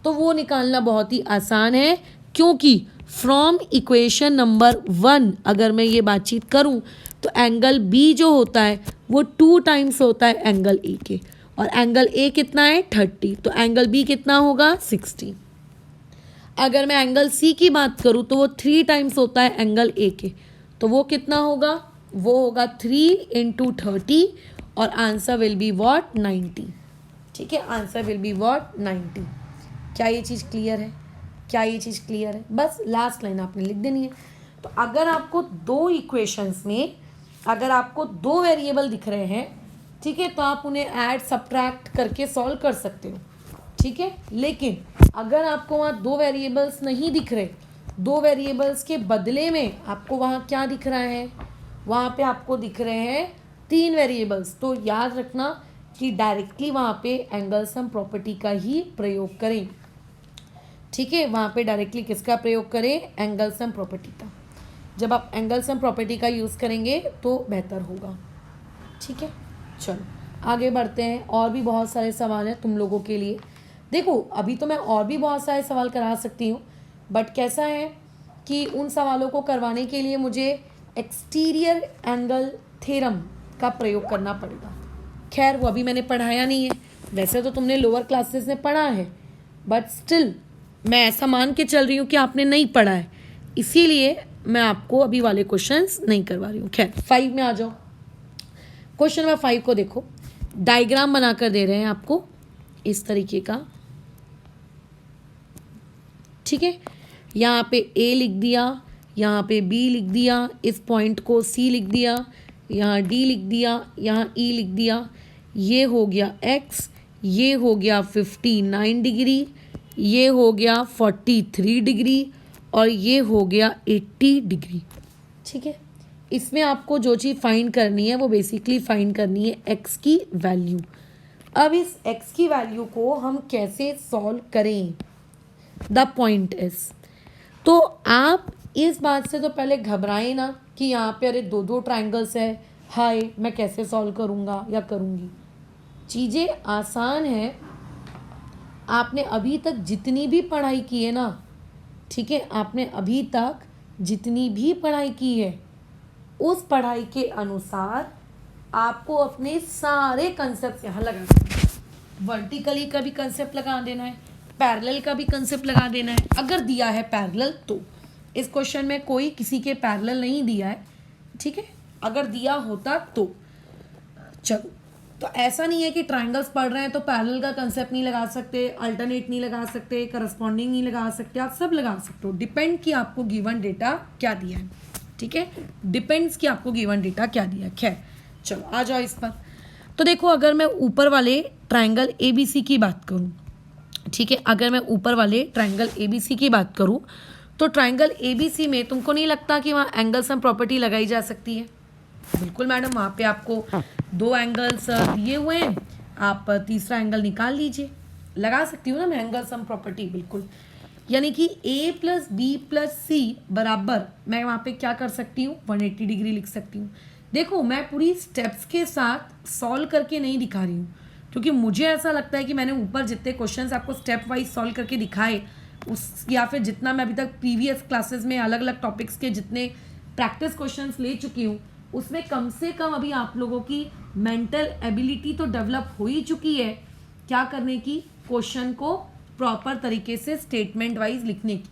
Speaker 1: तो वो निकालना बहुत ही आसान है, क्योंकि फ्रॉम इक्वेशन नंबर 1 अगर मैं ये बातचीत करूं तो एंगल बी जो होता है वो 2 टाइम्स होता है एंगल ए के, और एंगल ए कितना है? 30, तो एंगल बी कितना होगा? 60। अगर मैं एंगल सी की बात करूं तो वो 3 टाइम्स होता है एंगल ए के, तो वो कितना होगा? वो होगा 3 इंटू 30, और आंसर विल बी वॉट? 90। ठीक है, आंसर विल बी वॉट? 90। क्या ये चीज़ क्लियर है? क्या ये चीज़ क्लियर है? बस लास्ट लाइन आपने लिख देनी है। तो अगर आपको 2 इक्वेशंस में अगर आपको 2 वेरिएबल दिख रहे हैं, ठीक है, तो आप उन्हें ऐड सब्ट्रैक्ट करके सॉल्व कर सकते हो, ठीक है। लेकिन अगर आपको वहाँ 2 वेरिएबल्स नहीं दिख रहे, 2 वेरिएबल्स के बदले में आपको वहाँ क्या दिख रहा है? वहाँ पे आपको दिख रहे हैं 3 वेरिएबल्स, तो याद रखना कि डायरेक्टली वहाँ पे एंगल सम प्रॉपर्टी का ही प्रयोग करें, ठीक है। वहाँ पे डायरेक्टली किसका प्रयोग करें? एंगल सम प्रॉपर्टी का। जब आप एंगल सम प्रॉपर्टी का यूज़ करेंगे तो बेहतर होगा, ठीक है। चलो आगे बढ़ते हैं, और भी बहुत सारे सवाल हैं तुम लोगों के लिए। देखो अभी तो मैं और भी बहुत सारे सवाल करा सकती हूँ, बट कैसा है कि उन सवालों को करवाने के लिए मुझे एक्सटीरियर एंगल थ्योरम का प्रयोग करना पड़ेगा। खैर वो अभी मैंने पढ़ाया नहीं है, वैसे तो तुमने लोअर क्लासेस में पढ़ा है, बट स्टिल मैं ऐसा मान के चल रही हूँ कि आपने नहीं पढ़ा है, इसीलिए मैं आपको अभी वाले क्वेश्चंस नहीं करवा रही हूँ। खैर 5 में आ जाओ। क्वेश्चन नंबर 5 को देखो, डायग्राम बनाकर दे रहे हैं आपको इस तरीके का, ठीक है। यहाँ पे A लिख दिया, यहाँ पे B लिख दिया, इस पॉइंट को C लिख दिया, यहाँ D लिख दिया, यहाँ E लिख दिया। ये हो गया X, ये हो गया 59 डिग्री, ये हो गया 43 डिग्री, और ये हो गया 80 डिग्री, ठीक है। इसमें आपको जो चीज़ फाइंड करनी है वो बेसिकली फाइंड करनी है x की वैल्यू। अब इस x की वैल्यू को हम कैसे सॉल्व करें? द पॉइंट इज, तो आप इस बात से तो पहले घबराएं ना कि यहाँ पे अरे 2 ट्राइंगल्स है, हाय मैं कैसे सॉल्व करूँगा या करूँगी। चीज़ें आसान है। आपने अभी तक जितनी भी पढ़ाई की है ना, ठीक है, आपने अभी तक जितनी भी पढ़ाई की है उस पढ़ाई के अनुसार आपको अपने सारे कंसेप्ट यहाँ लगा देना है। वर्टिकली का भी कंसेप्ट लगा देना है, पैरेलल का भी कंसेप्ट लगा देना है। अगर दिया है पैरेलल तो इस क्वेश्चन में कोई किसी के पैरेलल नहीं दिया है, ठीक है। अगर दिया होता तो चलो, तो ऐसा नहीं है कि ट्राइंगल्स पढ़ रहे हैं तो पैरेलल का कंसेप्ट नहीं लगा सकते, अल्टरनेट नहीं लगा सकते, करस्पॉन्डिंग नहीं लगा सकते, आप सब लगा सकते हो। डिपेंड कि आपको गिवन डेटा क्या दिया है, ठीक है। डिपेंड्स कि आपको गिवन डेटा क्या दिया है। खैर चलो आ जाओ इस पर। तो देखो अगर मैं ऊपर वाले ट्राइंगल ABC की बात करूं, ठीक है, अगर मैं ऊपर वाले ट्राइंगल ABC की बात करूं तो ट्राइंगल ABC में तुमको नहीं लगता कि वहाँ एंगल सम प्रॉपर्टी लगाई जा सकती है? बिल्कुल मैडम, वहाँ पे आपको 2 एंगल्स दिए हुए हैं, आप तीसरा एंगल निकाल लीजिए। लगा सकती हूँ ना मैं एंगल सम प्रॉपर्टी, बिल्कुल। यानी कि a प्लस बी प्लस सी बराबर, मैं वहाँ पे क्या कर सकती हूँ, 180 डिग्री लिख सकती हूँ। देखो मैं पूरी स्टेप्स के साथ सॉल्व करके नहीं दिखा रही हूँ, क्योंकि मुझे ऐसा लगता है कि मैंने ऊपर जितने क्वेश्चंस आपको स्टेप वाइज सॉल्व करके दिखाए, उस या फिर जितना मैं अभी तक प्रीवियस क्लासेस में अलग अलग टॉपिक्स के जितने प्रैक्टिस क्वेश्चंस ले चुकी हूँ, उसमें कम से कम अभी आप लोगों की मेंटल एबिलिटी तो डेवलप हो ही चुकी है क्या करने की, क्वेश्चन को प्रॉपर तरीके से स्टेटमेंट वाइज लिखने की।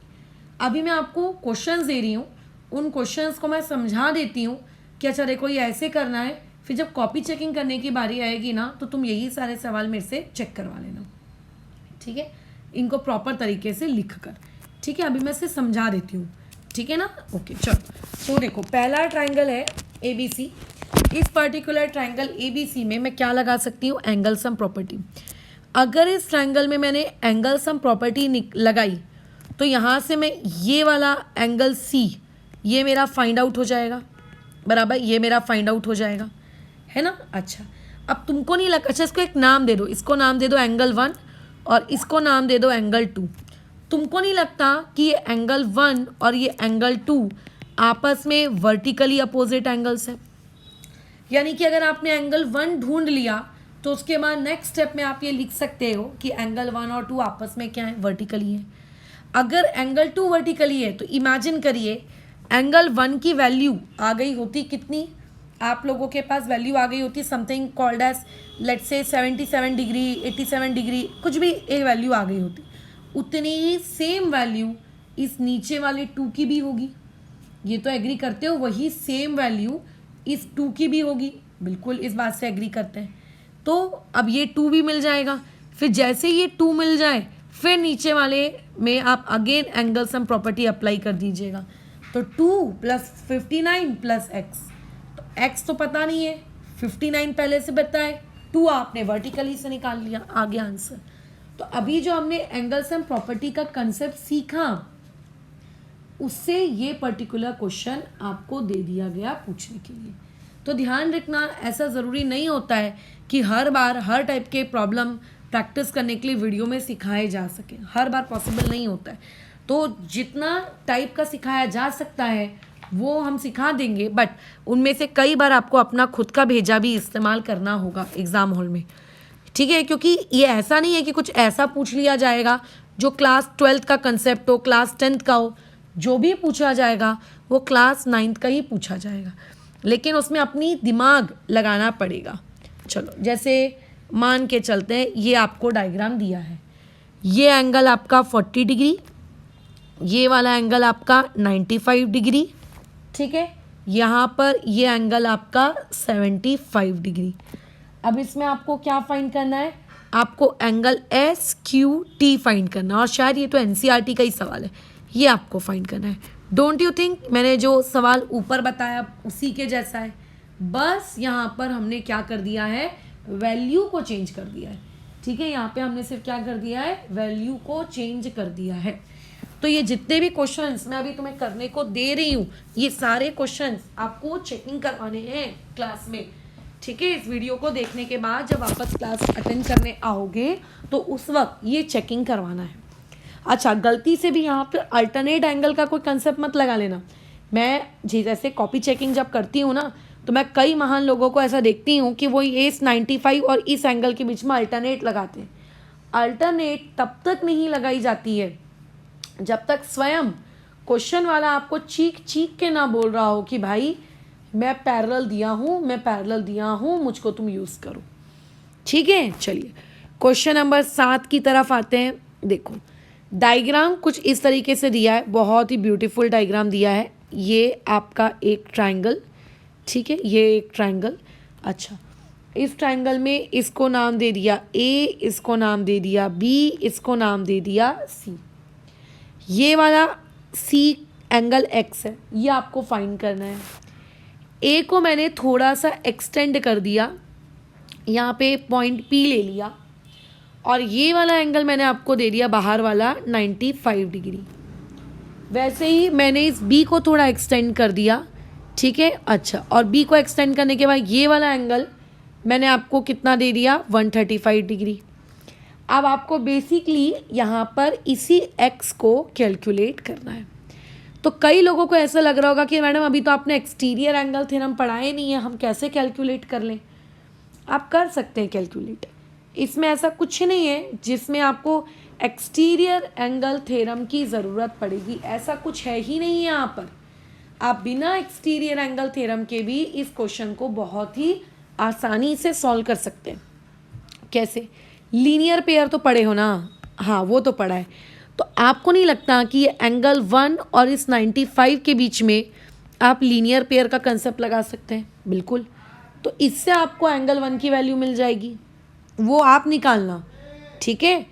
Speaker 1: अभी मैं आपको क्वेश्चंस दे रही हूँ, उन क्वेश्चंस को मैं समझा देती हूँ कि अच्छा देखो ये ऐसे करना है, फिर जब कॉपी चेकिंग करने की बारी आएगी ना, तो तुम यही सारे सवाल मेरे से चेक करवा लेना, ठीक है, इनको प्रॉपर तरीके से लिख कर। ठीक है, अभी मैं इसे समझा देती हूँ, ठीक है ना। ओके चलो, तो देखो पहला ट्राइंगल है ए बी सी। इस particular triangle A B C में मैं क्या लगा सकती हूँ, एंगल सम प्रॉपर्टी। अगर इस ट्राइंगल में मैंने एंगल सम प्रॉपर्टी लगाई, तो यहाँ से मैं ये वाला एंगल सी, ये मेरा फाइंड आउट हो जाएगा, बराबर, ये मेरा फाइंड आउट हो जाएगा, है ना। अच्छा, अब तुमको नहीं लगा, अच्छा इसको एक नाम दे दो, इसको नाम दे दो एंगल 1 और इसको नाम दे दो एंगल 2। तुमको नहीं लगता कि ये एंगल 1 और ये एंगल 2 आपस में वर्टिकली अपोजिट एंगल्स है? यानी कि अगर आपने एंगल 1 ढूंढ लिया, तो उसके बाद नेक्स्ट स्टेप में आप ये लिख सकते हो कि एंगल 1 और 2 आपस में क्या है, वर्टिकली है। अगर एंगल 2 वर्टिकली है, तो इमेजिन करिए एंगल 1 की वैल्यू आ गई होती कितनी, आप लोगों के पास वैल्यू आ गई होती something called as let's say 77 degree, 87 degree, कुछ भी एक वैल्यू आ गई होती। उतनी ही सेम वैल्यू इस नीचे वाले 2 की भी होगी, ये तो एग्री करते हो, वही सेम वैल्यू इस 2 की भी होगी, बिल्कुल इस बात से एग्री करते हैं। तो अब ये 2 भी मिल जाएगा, फिर जैसे ये 2 मिल जाए, फिर नीचे वाले में आप again angle sum property apply कर दीजिएगा। तो 2 प्लस 59 प्लस एक्स, तो एक्स तो पता नहीं है, 59 पहले से बताए, 2 आपने वर्टिकली से निकाल लिया, आ गया आंसर। तो अभी जो हमने एंगल सम प्रॉपर्टी का कंसेप्ट सीखा, उससे ये पर्टिकुलर क्वेश्चन आपको दे दिया गया पूछने के लिए। तो ध्यान रखना, ऐसा ज़रूरी नहीं होता है कि हर बार हर टाइप के प्रॉब्लम प्रैक्टिस करने के लिए वीडियो में सिखाए जा सके, हर बार पॉसिबल नहीं होता है। तो जितना टाइप का सिखाया जा सकता है वो हम सिखा देंगे, बट उनमें से कई बार आपको अपना खुद का भेजा भी इस्तेमाल करना होगा एग्ज़ाम हॉल में, ठीक है। क्योंकि ये ऐसा नहीं है कि कुछ ऐसा पूछ लिया जाएगा जो क्लास 12th का कंसेप्ट हो, क्लास 10th का हो, जो भी पूछा जाएगा वो क्लास 9th का ही पूछा जाएगा, लेकिन उसमें अपनी दिमाग लगाना पड़ेगा। चलो जैसे मान के चलते हैं, ये आपको डायग्राम दिया है, ये एंगल आपका 40 डिग्री, ये वाला एंगल आपका 95 डिग्री, ठीक है, यहाँ पर ये एंगल आपका 75 डिग्री। अब इसमें आपको क्या फाइंड करना है, आपको angle S Q T find करना है, और शायद ये तो एनसीईआरटी का ही सवाल है, ये आपको फाइंड करना है। डोंट यू थिंक मैंने जो सवाल ऊपर बताया उसी के जैसा है, बस यहाँ पर हमने क्या कर दिया है, वैल्यू को चेंज कर दिया है, ठीक है। यहाँ पे हमने सिर्फ क्या कर दिया है, वैल्यू को चेंज कर दिया है। तो ये जितने भी क्वेश्चंस मैं अभी तुम्हें करने को दे रही हूँ, ये सारे क्वेश्चंस आपको चेकिंग करवाने हैं क्लास में, ठीक है। इस वीडियो को देखने के बाद जब वापस क्लास अटेंड करने आओगे तो उस वक्त ये चेकिंग करवाना है। अच्छा, गलती से भी यहाँ पे अल्टरनेट एंगल का कोई कंसेप्ट मत लगा लेना। मैं जैसे कॉपी चेकिंग जब करती हूँ ना, तो मैं कई महान लोगों को ऐसा देखती हूँ कि वो इस 95 और इस एंगल के बीच में अल्टरनेट लगाते हैं। अल्टरनेट तब तक नहीं लगाई जाती है जब तक स्वयं क्वेश्चन वाला आपको चीख चीख के ना बोल रहा हो कि भाई मैं पैरेलल दिया हूँ, मैं पैरेलल दिया हूँ, मुझको तुम यूज़ करो, ठीक है। चलिए क्वेश्चन नंबर 7 की तरफ आते हैं। देखो डायग्राम कुछ इस तरीके से दिया है, बहुत ही ब्यूटीफुल डायग्राम दिया है। ये आपका एक ट्राइंगल, ठीक है, ये एक ट्राइंगल। अच्छा, इस ट्राइंगल में इसको नाम दे दिया ए, इसको नाम दे दिया बी, इसको नाम दे दिया सी। ये वाला सी एंगल एक्स है, ये आपको फाइंड करना है। ए को मैंने थोड़ा सा एक्सटेंड कर दिया, यहाँ पे पॉइंट पी ले लिया, और ये वाला एंगल मैंने आपको दे दिया बाहर वाला 95 डिग्री। वैसे ही मैंने इस बी को थोड़ा एक्सटेंड कर दिया, ठीक है। अच्छा, और बी को एक्सटेंड करने के बाद ये वाला एंगल मैंने आपको कितना दे दिया, 135 डिग्री। अब आपको बेसिकली यहाँ पर इसी एक्स को कैलकुलेट करना है। तो कई लोगों को ऐसा लग रहा होगा कि मैडम अभी तो आपने एक्सटीरियर एंगल थ्योरम पढ़ाए नहीं है, हम कैसे कैलकुलेट कर लें। आप कर सकते हैं कैलकुलेट, इसमें ऐसा कुछ नहीं है जिसमें आपको एक्सटीरियर एंगल थ्योरम की ज़रूरत पड़ेगी, ऐसा कुछ है ही नहीं यहाँ पर। आप बिना एक्सटीरियर एंगल थ्योरम के भी इस क्वेश्चन को बहुत ही आसानी से सॉल्व कर सकते हैं। कैसे? लीनियर पेयर तो पढ़े हो ना, हाँ वो तो पढ़ा है। तो आपको नहीं लगता कि ये एंगल 1 और इस 95 के बीच में आप लीनियर पेयर का कंसेप्ट लगा सकते हैं? बिल्कुल। तो इससे आपको एंगल 1 की वैल्यू मिल जाएगी, वो आप निकालना, ठीक है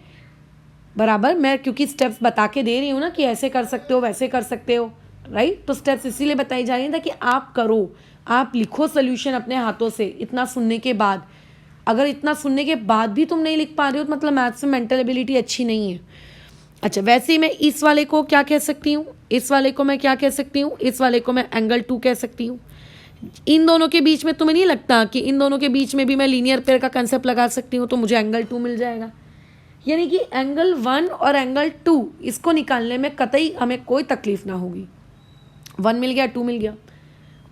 Speaker 1: बराबर। मैं क्योंकि स्टेप्स बता के दे रही हूँ ना कि ऐसे कर सकते हो वैसे कर सकते हो, राइट। तो स्टेप्स इसीलिए बताई जा रही हैं ताकि आप करो, आप लिखो सोल्यूशन अपने हाथों से। इतना सुनने के बाद, अगर इतना सुनने के बाद भी तुम नहीं लिख पा रहे हो तो मतलब मैथ्स में मेंटल एबिलिटी अच्छी नहीं है। अच्छा, वैसे ही मैं इस वाले को क्या कह सकती हूँ, इस वाले को मैं क्या कह सकती हूँ, इस वाले को मैं एंगल 2 कह सकती हूँ। इन दोनों के बीच में तुम्हें नहीं लगता कि इन दोनों के बीच में भी मैं लीनियर पेयर का कंसेप्ट लगा सकती हूँ, तो मुझे एंगल 2 मिल जाएगा। यानी कि एंगल 1 और एंगल 2 इसको निकालने में कतई हमें कोई तकलीफ ना होगी। 1 मिल गया, 2 मिल गया।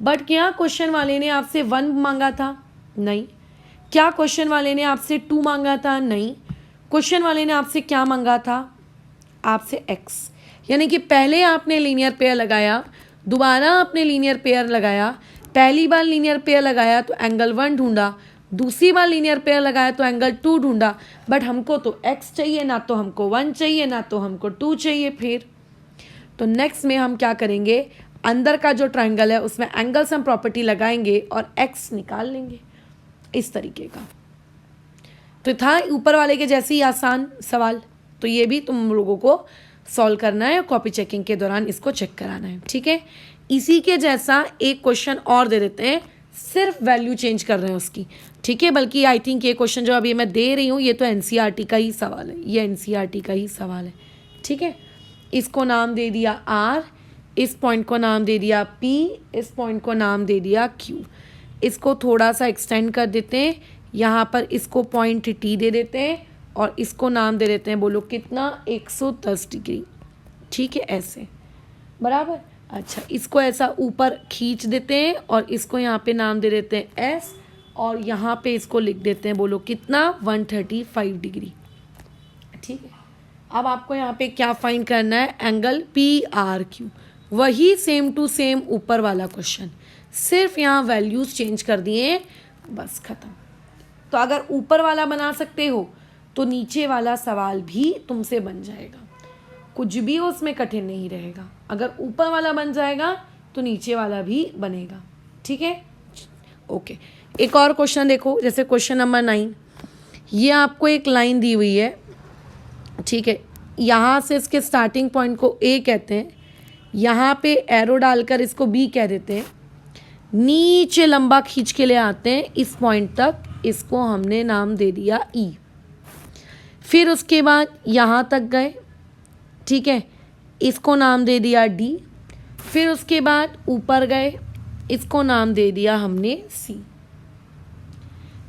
Speaker 1: बट क्या क्वेश्चन वाले ने आपसे 1 मांगा था? नहीं। क्या क्वेश्चन वाले ने आपसे 2 मांगा था? नहीं। क्वेश्चन वाले ने आपसे क्या मांगा था? आपसे x। यानी कि पहले आपने लीनियर पेयर लगाया, दोबारा आपने लीनियर पेयर लगाया। पहली बार लीनियर पेयर लगाया तो एंगल 1 ढूंढा, दूसरी बार लीनियर पेयर लगाया तो एंगल 2 ढूंढा। बट हमको तो x चाहिए, ना तो हमको 1 चाहिए, ना तो हमको 2 चाहिए। फिर तो नेक्स्ट में हम क्या करेंगे, अंदर का जो ट्राइंगल है उसमें एंगल सम प्रॉपर्टी लगाएंगे और x निकाल लेंगे, इस तरीके का। तो था ऊपर वाले के जैसे ही आसान सवाल, तो ये भी तुम लोगों को सॉल्व करना है और कॉपी चेकिंग के दौरान इसको चेक कराना है, ठीक है। इसी के जैसा एक क्वेश्चन और दे देते हैं, सिर्फ वैल्यू चेंज कर रहे हैं उसकी, ठीक है। बल्कि आई थिंक ये क्वेश्चन जो अभी मैं दे रही हूँ ये तो एनसीईआरटी का ही सवाल है, ये एनसीईआरटी का ही सवाल है, ठीक है। इसको नाम दे दिया R, इस पॉइंट को नाम दे दिया P, इस पॉइंट को नाम दे दिया Q। इसको थोड़ा सा एक्सटेंड कर देते हैं, यहाँ पर इसको पॉइंट T दे देते हैं और इसको नाम दे देते हैं, बोलो कितना, 110 डिग्री, ठीक है, ऐसे बराबर। अच्छा, इसको ऐसा ऊपर खींच देते हैं और इसको यहाँ पे नाम दे देते हैं S और यहाँ पे इसको लिख देते हैं, बोलो कितना, 135 डिग्री, ठीक है। अब आपको यहाँ पे क्या फाइंड करना है, एंगल PRQ। वही सेम टू सेम ऊपर वाला क्वेश्चन, सिर्फ यहाँ वैल्यूज चेंज कर दिए, बस खत्म। तो अगर ऊपर वाला बना सकते हो तो नीचे वाला सवाल भी तुमसे बन जाएगा, कुछ भी उसमें कठिन नहीं रहेगा। अगर ऊपर वाला बन जाएगा तो नीचे वाला भी बनेगा, ठीक है। ओके, एक और क्वेश्चन देखो, जैसे क्वेश्चन नंबर 9। ये आपको एक लाइन दी हुई है, ठीक है। यहाँ से इसके स्टार्टिंग पॉइंट को A कहते हैं, यहाँ पे एरो डालकर इसको B कह देते हैं, नीचे लंबा खींच के ले आते हैं इस पॉइंट तक, इसको हमने नाम दे दिया E। फिर उसके बाद यहाँ तक गए, ठीक है, इसको नाम दे दिया D। फिर उसके बाद ऊपर गए, इसको नाम दे दिया हमने C।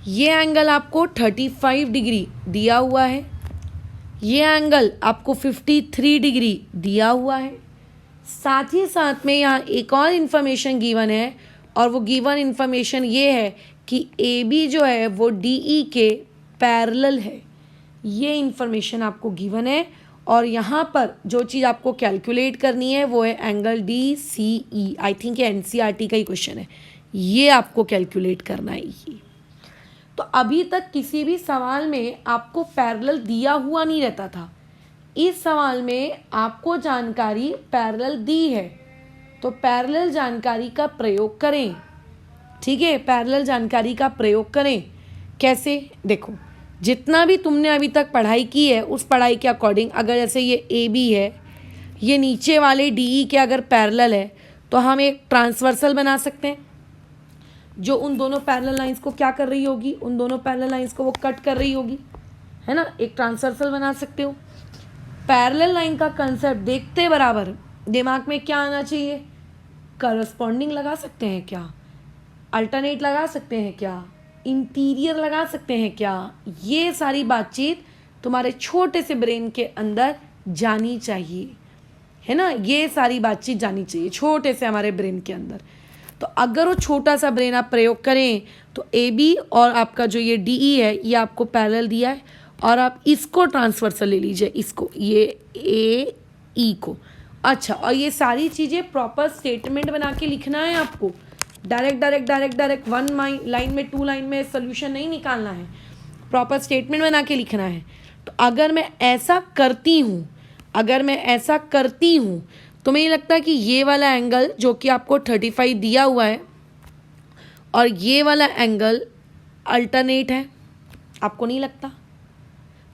Speaker 1: ये एंगल आपको 35 डिग्री दिया हुआ है, ये एंगल आपको 53 डिग्री दिया हुआ है। साथ ही साथ में यहाँ एक और इन्फॉर्मेशन गिवन है, और वो गिवन इन्फॉर्मेशन ये है कि AB जो है वो DE के पैरेलल है, ये इन्फॉर्मेशन आपको गिवन है। और यहाँ पर जो चीज़ आपको कैलकुलेट करनी है वो है एंगल DCE। आई थिंक ये NCERT का ही क्वेश्चन है, ये आपको कैलकुलेट करना है ये। तो अभी तक किसी भी सवाल में आपको पैरेलल दिया हुआ नहीं रहता था, इस सवाल में आपको जानकारी पैरेलल दी है, तो पैरेलल जानकारी का प्रयोग करें, ठीक है। पैरेलल जानकारी का प्रयोग करें कैसे, देखो जितना भी तुमने अभी तक पढ़ाई की है उस पढ़ाई के अकॉर्डिंग, अगर जैसे ये AB है, ये नीचे वाले DE के अगर पैरेलल है तो हम एक ट्रांसवर्सल बना सकते हैं, जो उन दोनों पैरेलल लाइंस को क्या कर रही होगी, उन दोनों पैरेलल लाइंस को वो कट कर रही होगी, है ना, एक ट्रांसवर्सल बना सकते हो। पैरेलल लाइन का कंसेप्ट देखते बराबर दिमाग में क्या आना चाहिए, करस्पॉन्डिंग लगा सकते हैं क्या, अल्टरनेट लगा सकते हैं क्या, इंटीरियर लगा सकते हैं क्या, ये सारी बातचीत तुम्हारे छोटे से ब्रेन के अंदर जानी चाहिए, है ना। ये सारी बातचीत जानी चाहिए छोटे से हमारे ब्रेन के अंदर। तो अगर वो छोटा सा ब्रेन आप प्रयोग करें तो ए बी और आपका जो ये डी ई है ये आपको पैरेलल दिया है, और आप इसको ट्रांसवर्सल ले लीजिए, इसको, ये ए ई को। अच्छा, और ये सारी चीज़ें प्रॉपर स्टेटमेंट बना के लिखना है आपको। डायरेक्ट वन लाइन में, टू लाइन में सोल्यूशन नहीं निकालना है, प्रॉपर स्टेटमेंट बना के लिखना है। तो अगर मैं ऐसा करती हूँ तो मुझे लगता है कि ये वाला एंगल जो कि आपको 35 दिया हुआ है और ये वाला एंगल अल्टरनेट है, आपको नहीं लगता?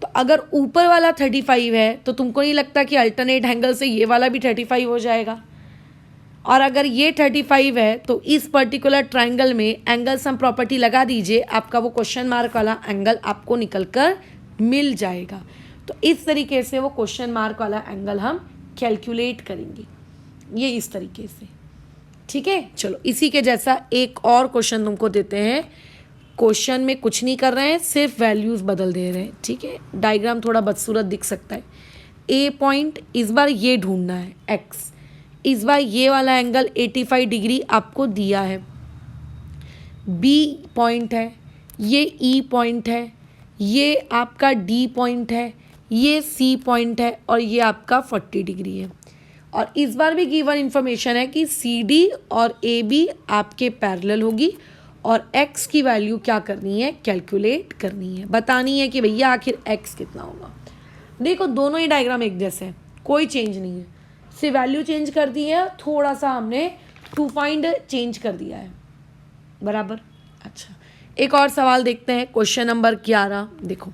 Speaker 1: तो अगर ऊपर वाला 35 है तो तुमको नहीं लगता कि अल्टरनेट एंगल से ये वाला भी 35 हो जाएगा? और अगर ये 35 है तो इस पर्टिकुलर ट्राइंगल में एंगल सम प्रॉपर्टी लगा दीजिए, आपका वो क्वेश्चन मार्क वाला एंगल आपको निकल कर मिल जाएगा। तो इस तरीके से वो क्वेश्चन मार्क वाला एंगल हम कैलकुलेट करेंगे, ये इस तरीके से, ठीक है। चलो इसी के जैसा एक और क्वेश्चन तुमको देते हैं। क्वेश्चन में कुछ नहीं कर रहे हैं, सिर्फ वैल्यूज़ बदल दे रहे हैं, ठीक है। डायग्राम थोड़ा बदसूरत दिख सकता है। ए पॉइंट इस बार ये ढूंढना है एक्स, इस बार ये वाला एंगल 85 डिग्री आपको दिया है। बी पॉइंट है, ये ई पॉइंट है, ये आपका डी पॉइंट है, ये सी पॉइंट है, और ये आपका 40 डिग्री है। और इस बार भी गिवन इन्फॉर्मेशन है कि सी डी और ए बी आपके पैरेलल होगी, और x की वैल्यू क्या करनी है, कैलकुलेट करनी है, बतानी है कि भैया आखिर x कितना होगा। देखो दोनों ही डायग्राम एक जैसे हैं, कोई चेंज नहीं है, सिर्फ वैल्यू चेंज कर दी है, थोड़ा सा हमने टू फाइंड चेंज कर दिया है, बराबर। अच्छा, एक और सवाल देखते हैं, क्वेश्चन नंबर 11। देखो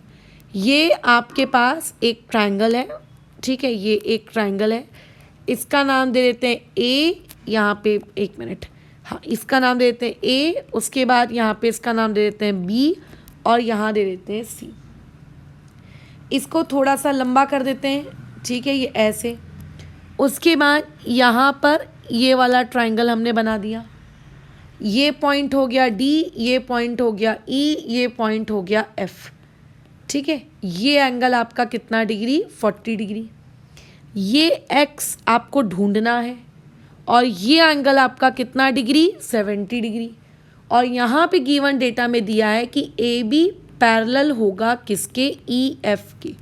Speaker 1: ये आपके पास एक ट्रायंगल है, ठीक है, ये एक ट्रायंगल है, इसका नाम दे देते हैं ए, यहाँ पे एक मिनट, हाँ इसका नाम दे देते हैं ए, उसके बाद यहाँ पे इसका नाम दे देते हैं बी, और यहाँ दे देते हैं सी। इसको थोड़ा सा लंबा कर देते हैं, ठीक है, ये ऐसे। उसके बाद यहाँ पर ये वाला ट्रायंगल हमने बना दिया, ये पॉइंट हो गया डी, ये पॉइंट हो गया ई, ये पॉइंट हो गया एफ, ठीक है। ये एंगल आपका कितना डिग्री, 40 डिग्री। ये एक्स आपको ढूंढना है, और ये एंगल आपका कितना डिग्री, 70 डिग्री। और यहाँ पे गिवन डेटा में दिया है कि ए बी पैरेलल होगा किसके, ई एफ के।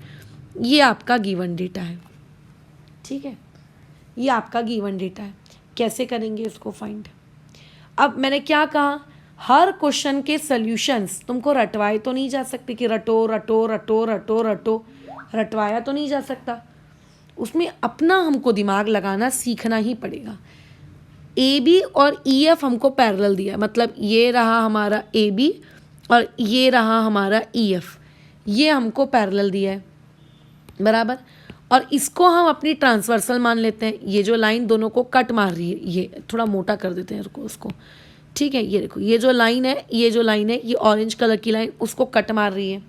Speaker 1: ये आपका गिवन डेटा है, ठीक है, ये आपका गिवन डेटा है। कैसे करेंगे इसको फाइंड? अब मैंने क्या कहा, हर क्वेश्चन के सॉल्यूशंस तुमको रटवाए तो नहीं जा सकते कि रटो रटो रटो रटो रटो, रटवाया तो नहीं जा सकता, उसमें अपना हमको दिमाग लगाना सीखना ही पड़ेगा। ए बी और ई एफ हमको पैरेलल दिया, मतलब ये रहा हमारा ए बी और ये रहा हमारा ई एफ, ये हमको पैरेलल दिया है, बराबर। और इसको हम अपनी ट्रांसवर्सल मान लेते हैं, ये जो लाइन दोनों को कट मार रही है, ये थोड़ा मोटा कर देते हैं उसको, ठीक है। ये देखो, ये जो लाइन है, ये जो लाइन है, ये ऑरेंज कलर की लाइन उसको कट मार रही है।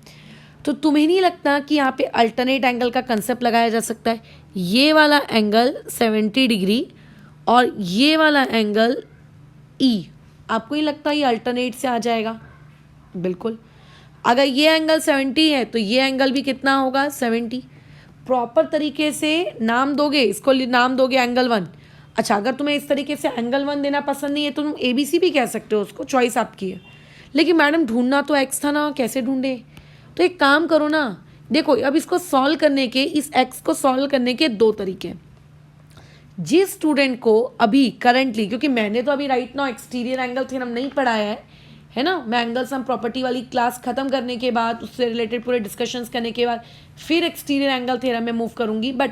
Speaker 1: तो तुम्हें नहीं लगता कि यहाँ पे अल्टरनेट एंगल का कंसेप्ट लगाया जा सकता है? ये वाला एंगल 70 डिग्री और ये वाला एंगल ई, आपको ही लगता है ये अल्टरनेट से आ जाएगा? बिल्कुल। अगर ये एंगल 70 है तो ये एंगल भी कितना होगा, 70। प्रॉपर तरीके से नाम दोगे इसको, नाम दोगे एंगल 1। अच्छा, अगर तुम्हें इस तरीके से एंगल 1 देना पसंद नहीं है तो तुम ए बी सी भी कह सकते हो, उसको चॉइस आपकी है। लेकिन मैडम ढूंढना तो एक्स था ना, कैसे ढूंढे? तो एक काम करो ना, देखो अब इसको सॉल्व करने के, इस एक्स को सॉल्व करने के दो तरीके हैं। जिस स्टूडेंट को अभी करंटली, क्योंकि मैंने तो अभी right now exterior angle theorem नहीं पढ़ाया है ना, मैं एंगल सम प्रॉपर्टी वाली क्लास खत्म करने के बाद, उससे रिलेटेड पूरे डिस्कशंस करने के बाद फिर एक्सटीरियर एंगल थ्योरम में मूव करूंगी। बट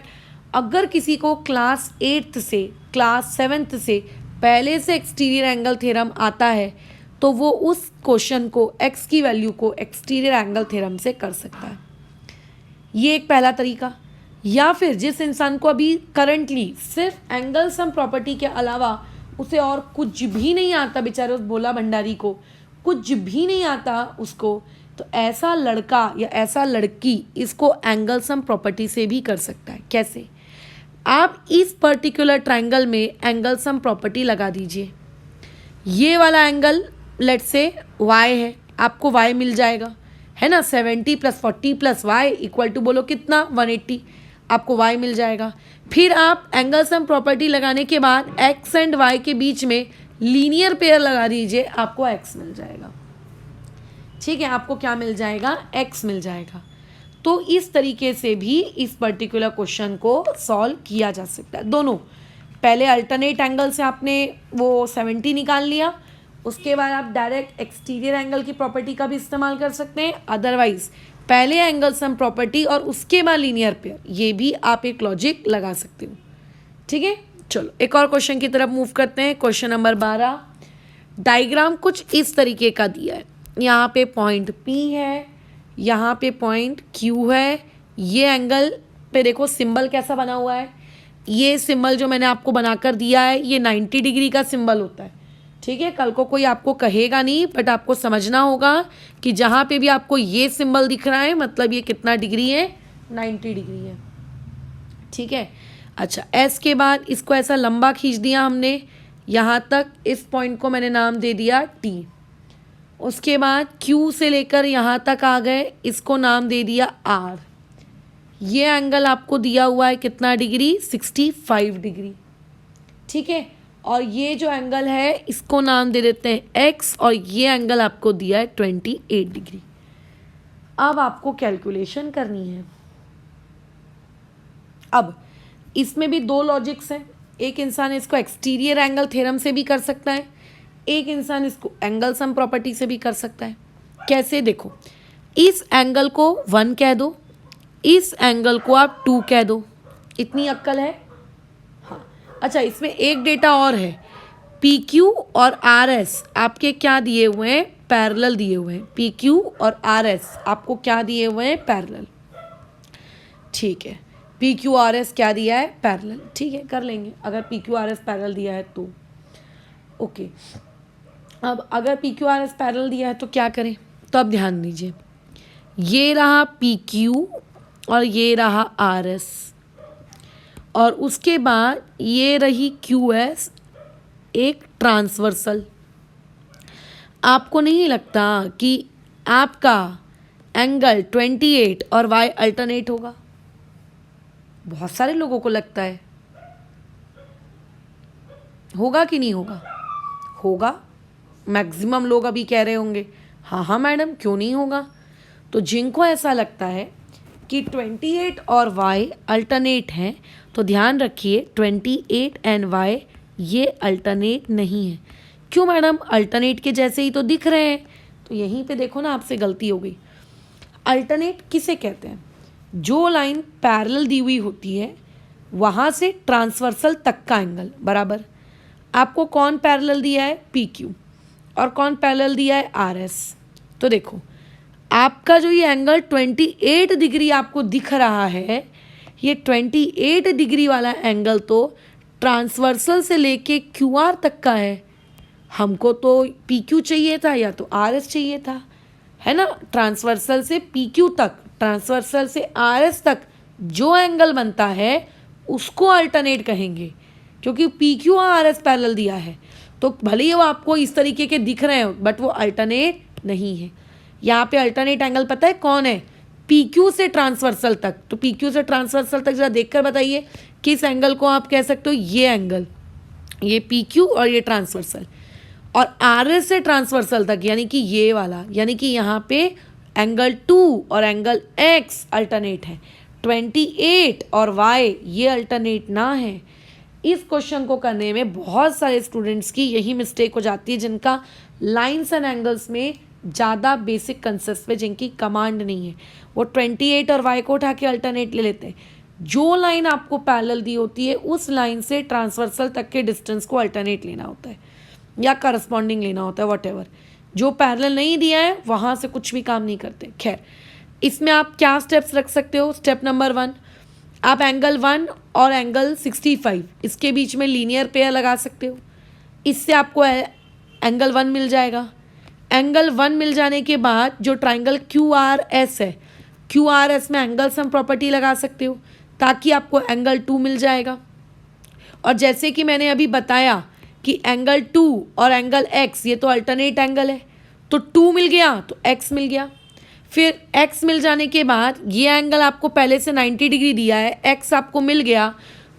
Speaker 1: अगर किसी को क्लास 8th से क्लास 7th से पहले से एक्सटीरियर एंगल थ्योरम आता है तो वो उस क्वेश्चन को, एक्स की वैल्यू को एक्सटीरियर एंगल थ्योरम से कर सकता है। ये एक पहला तरीका। या फिर जिस इंसान को अभी करंटली सिर्फ एंगल सम प्रॉपर्टी के अलावा उसे और कुछ भी नहीं आता, बेचारे उस भोला भंडारी को कुछ भी नहीं आता उसको, तो ऐसा लड़का या ऐसा लड़की इसको एंगल सम प्रॉपर्टी से भी कर सकता है। कैसे? आप इस पर्टिकुलर ट्राइंगल में एंगल सम प्रॉपर्टी लगा दीजिए। ये वाला एंगल लेट से y है, आपको y मिल जाएगा, है ना। 70 + 40 + y इक्वल टू बोलो कितना 180, आपको y मिल जाएगा। फिर आप एंगल सम प्रॉपर्टी लगाने के बाद x एंड y के बीच में लीनियर पेयर लगा दीजिए, आपको x मिल जाएगा। ठीक है, आपको क्या मिल जाएगा, x मिल जाएगा। तो इस तरीके से भी इस पर्टिकुलर क्वेश्चन को सॉल्व किया जा सकता है। दोनों, पहले अल्टरनेट एंगल से आपने वो 70 निकाल लिया, उसके बाद आप डायरेक्ट एक्सटीरियर एंगल की प्रॉपर्टी का भी इस्तेमाल कर सकते हैं। अदरवाइज पहले एंगल सम प्रॉपर्टी और उसके बाद लीनियर पेयर, ये भी आप एक लॉजिक लगा सकते हो। ठीक है, चलो एक और क्वेश्चन की तरफ मूव करते हैं। क्वेश्चन नंबर 12, डायग्राम कुछ इस तरीके का दिया है। यहाँ पे पॉइंट P है, यहाँ पे पॉइंट Q है। ये एंगल पे देखो सिंबल कैसा बना हुआ है। ये सिंबल जो मैंने आपको बनाकर दिया है ये 90 डिग्री का सिंबल होता है। ठीक है, कल को कोई आपको कहेगा नहीं, बट आपको समझना होगा कि जहाँ पे भी आपको ये सिंबल दिख रहा है मतलब ये कितना डिग्री है, 90 डिग्री है। ठीक है, अच्छा S के बाद इसको ऐसा लंबा खींच दिया हमने यहाँ तक, इस पॉइंट को मैंने नाम दे दिया T। उसके बाद Q से लेकर यहाँ तक आ गए, इसको नाम दे दिया R। ये एंगल आपको दिया हुआ है कितना डिग्री, 65 डिग्री। ठीक है, और ये जो एंगल है इसको नाम दे देते हैं X, और ये एंगल आपको दिया है 28 डिग्री। अब आपको कैलकुलेशन करनी है। अब इसमें भी दो लॉजिक्स हैं। एक इंसान इसको एक्सटीरियर एंगल थ्योरम से भी कर सकता है, एक इंसान इसको एंगल सम प्रॉपर्टी से भी कर सकता है। कैसे, देखो, इस एंगल को 1 कह दो, इस एंगल को आप 2 कह दो, इतनी अक्ल है। हाँ, अच्छा इसमें एक डेटा और है, PQ और RS आपके क्या दिए हुए हैं, पैरेलल दिए हुए हैं। PQ और RS आपको क्या दिए हुए हैं, पैरेलल। ठीक है, PQ RS क्या दिया है, पैरेलल। ठीक है, कर लेंगे अगर PQ RS पैरेलल दिया है तो। ओके, अब अगर PQ RS पैरेलल दिया है तो क्या करें, तो अब ध्यान दीजिए, ये रहा PQ और ये रहा RS, और उसके बाद ये रही QS, एक ट्रांसवर्सल। आपको नहीं लगता कि आपका एंगल 28 और Y अल्टरनेट होगा? बहुत सारे लोगों को लगता है, होगा कि नहीं होगा? होगा, मैक्सिमम लोग अभी कह रहे होंगे हाँ हाँ मैडम क्यों नहीं होगा। तो जिनको ऐसा लगता है कि 28 और Y अल्टरनेट हैं, तो ध्यान रखिए 28 एंड Y ये अल्टरनेट नहीं है। क्यों मैडम, अल्टरनेट के जैसे ही तो दिख रहे हैं। तो यहीं पे देखो ना, आपसे गलती हो गई। अल्टरनेट किसे कहते हैं, जो लाइन पैरेलल दी हुई होती है वहाँ से ट्रांसवर्सल तक का एंगल बराबर। आपको कौन पैरेलल दिया है, PQ, और कौन पैरेलल दिया है, RS। तो देखो आपका जो ये एंगल 28 डिग्री आपको दिख रहा है, ये 28 डिग्री वाला एंगल तो ट्रांसवर्सल से लेके QR तक का है। हमको तो PQ चाहिए था या तो RS चाहिए था, है ना। ट्रांसवर्सल से PQ तक, ट्रांसवर्सल से RS तक जो एंगल बनता है उसको अल्टरनेट कहेंगे, क्योंकि PQ और RS पैरेलल दिया है। तो भले ही वो आपको इस तरीके के दिख रहे हो बट वो अल्टरनेट नहीं है। यहाँ पे अल्टरनेट एंगल पता है कौन है, PQ से ट्रांसवर्सल तक। तो PQ से ट्रांसवर्सल तक जरा देखकर बताइए किस एंगल को आप कह सकते हो, ये एंगल, ये PQ और ये ट्रांसवर्सल। और RS से ट्रांसवर्सल तक यानी कि ये वाला, यानी कि यहाँ पे एंगल 2 और एंगल X अल्टरनेट है, 28 और Y ये अल्टरनेट ना है। इस क्वेश्चन को करने में बहुत सारे स्टूडेंट्स की यही मिस्टेक हो जाती है, जिनका लाइंस एंड एंगल्स में ज़्यादा बेसिक कंसेप्ट पे जिनकी कमांड नहीं है, वो 28 और Y को उठा के अल्टरनेट ले लेते हैं। जो लाइन आपको पैरेलल दी होती है उस लाइन से ट्रांसवर्सल तक के डिस्टेंस को अल्टरनेट लेना होता है या करस्पॉन्डिंग लेना होता है, व्हाटएवर। जो पैरेलल नहीं दिया है वहाँ से कुछ भी काम नहीं करते। खैर, इसमें आप क्या स्टेप्स रख सकते हो। स्टेप नंबर 1, आप एंगल 1 और एंगल 65 इसके बीच में लीनियर पेयर लगा सकते हो, इससे आपको एंगल 1 मिल जाएगा। एंगल 1 मिल जाने के बाद जो ट्राइंगल QRS है, QRS में एंगल सम प्रॉपर्टी लगा सकते हो। ताकि आपको एंगल 2 मिल जाएगा। और जैसे कि मैंने अभी बताया कि एंगल 2 और एंगल x ये तो अल्टरनेट एंगल है, तो 2 मिल गया तो x मिल गया। फिर x मिल जाने के बाद ये एंगल आपको पहले से 90 डिग्री दिया है, x आपको मिल गया,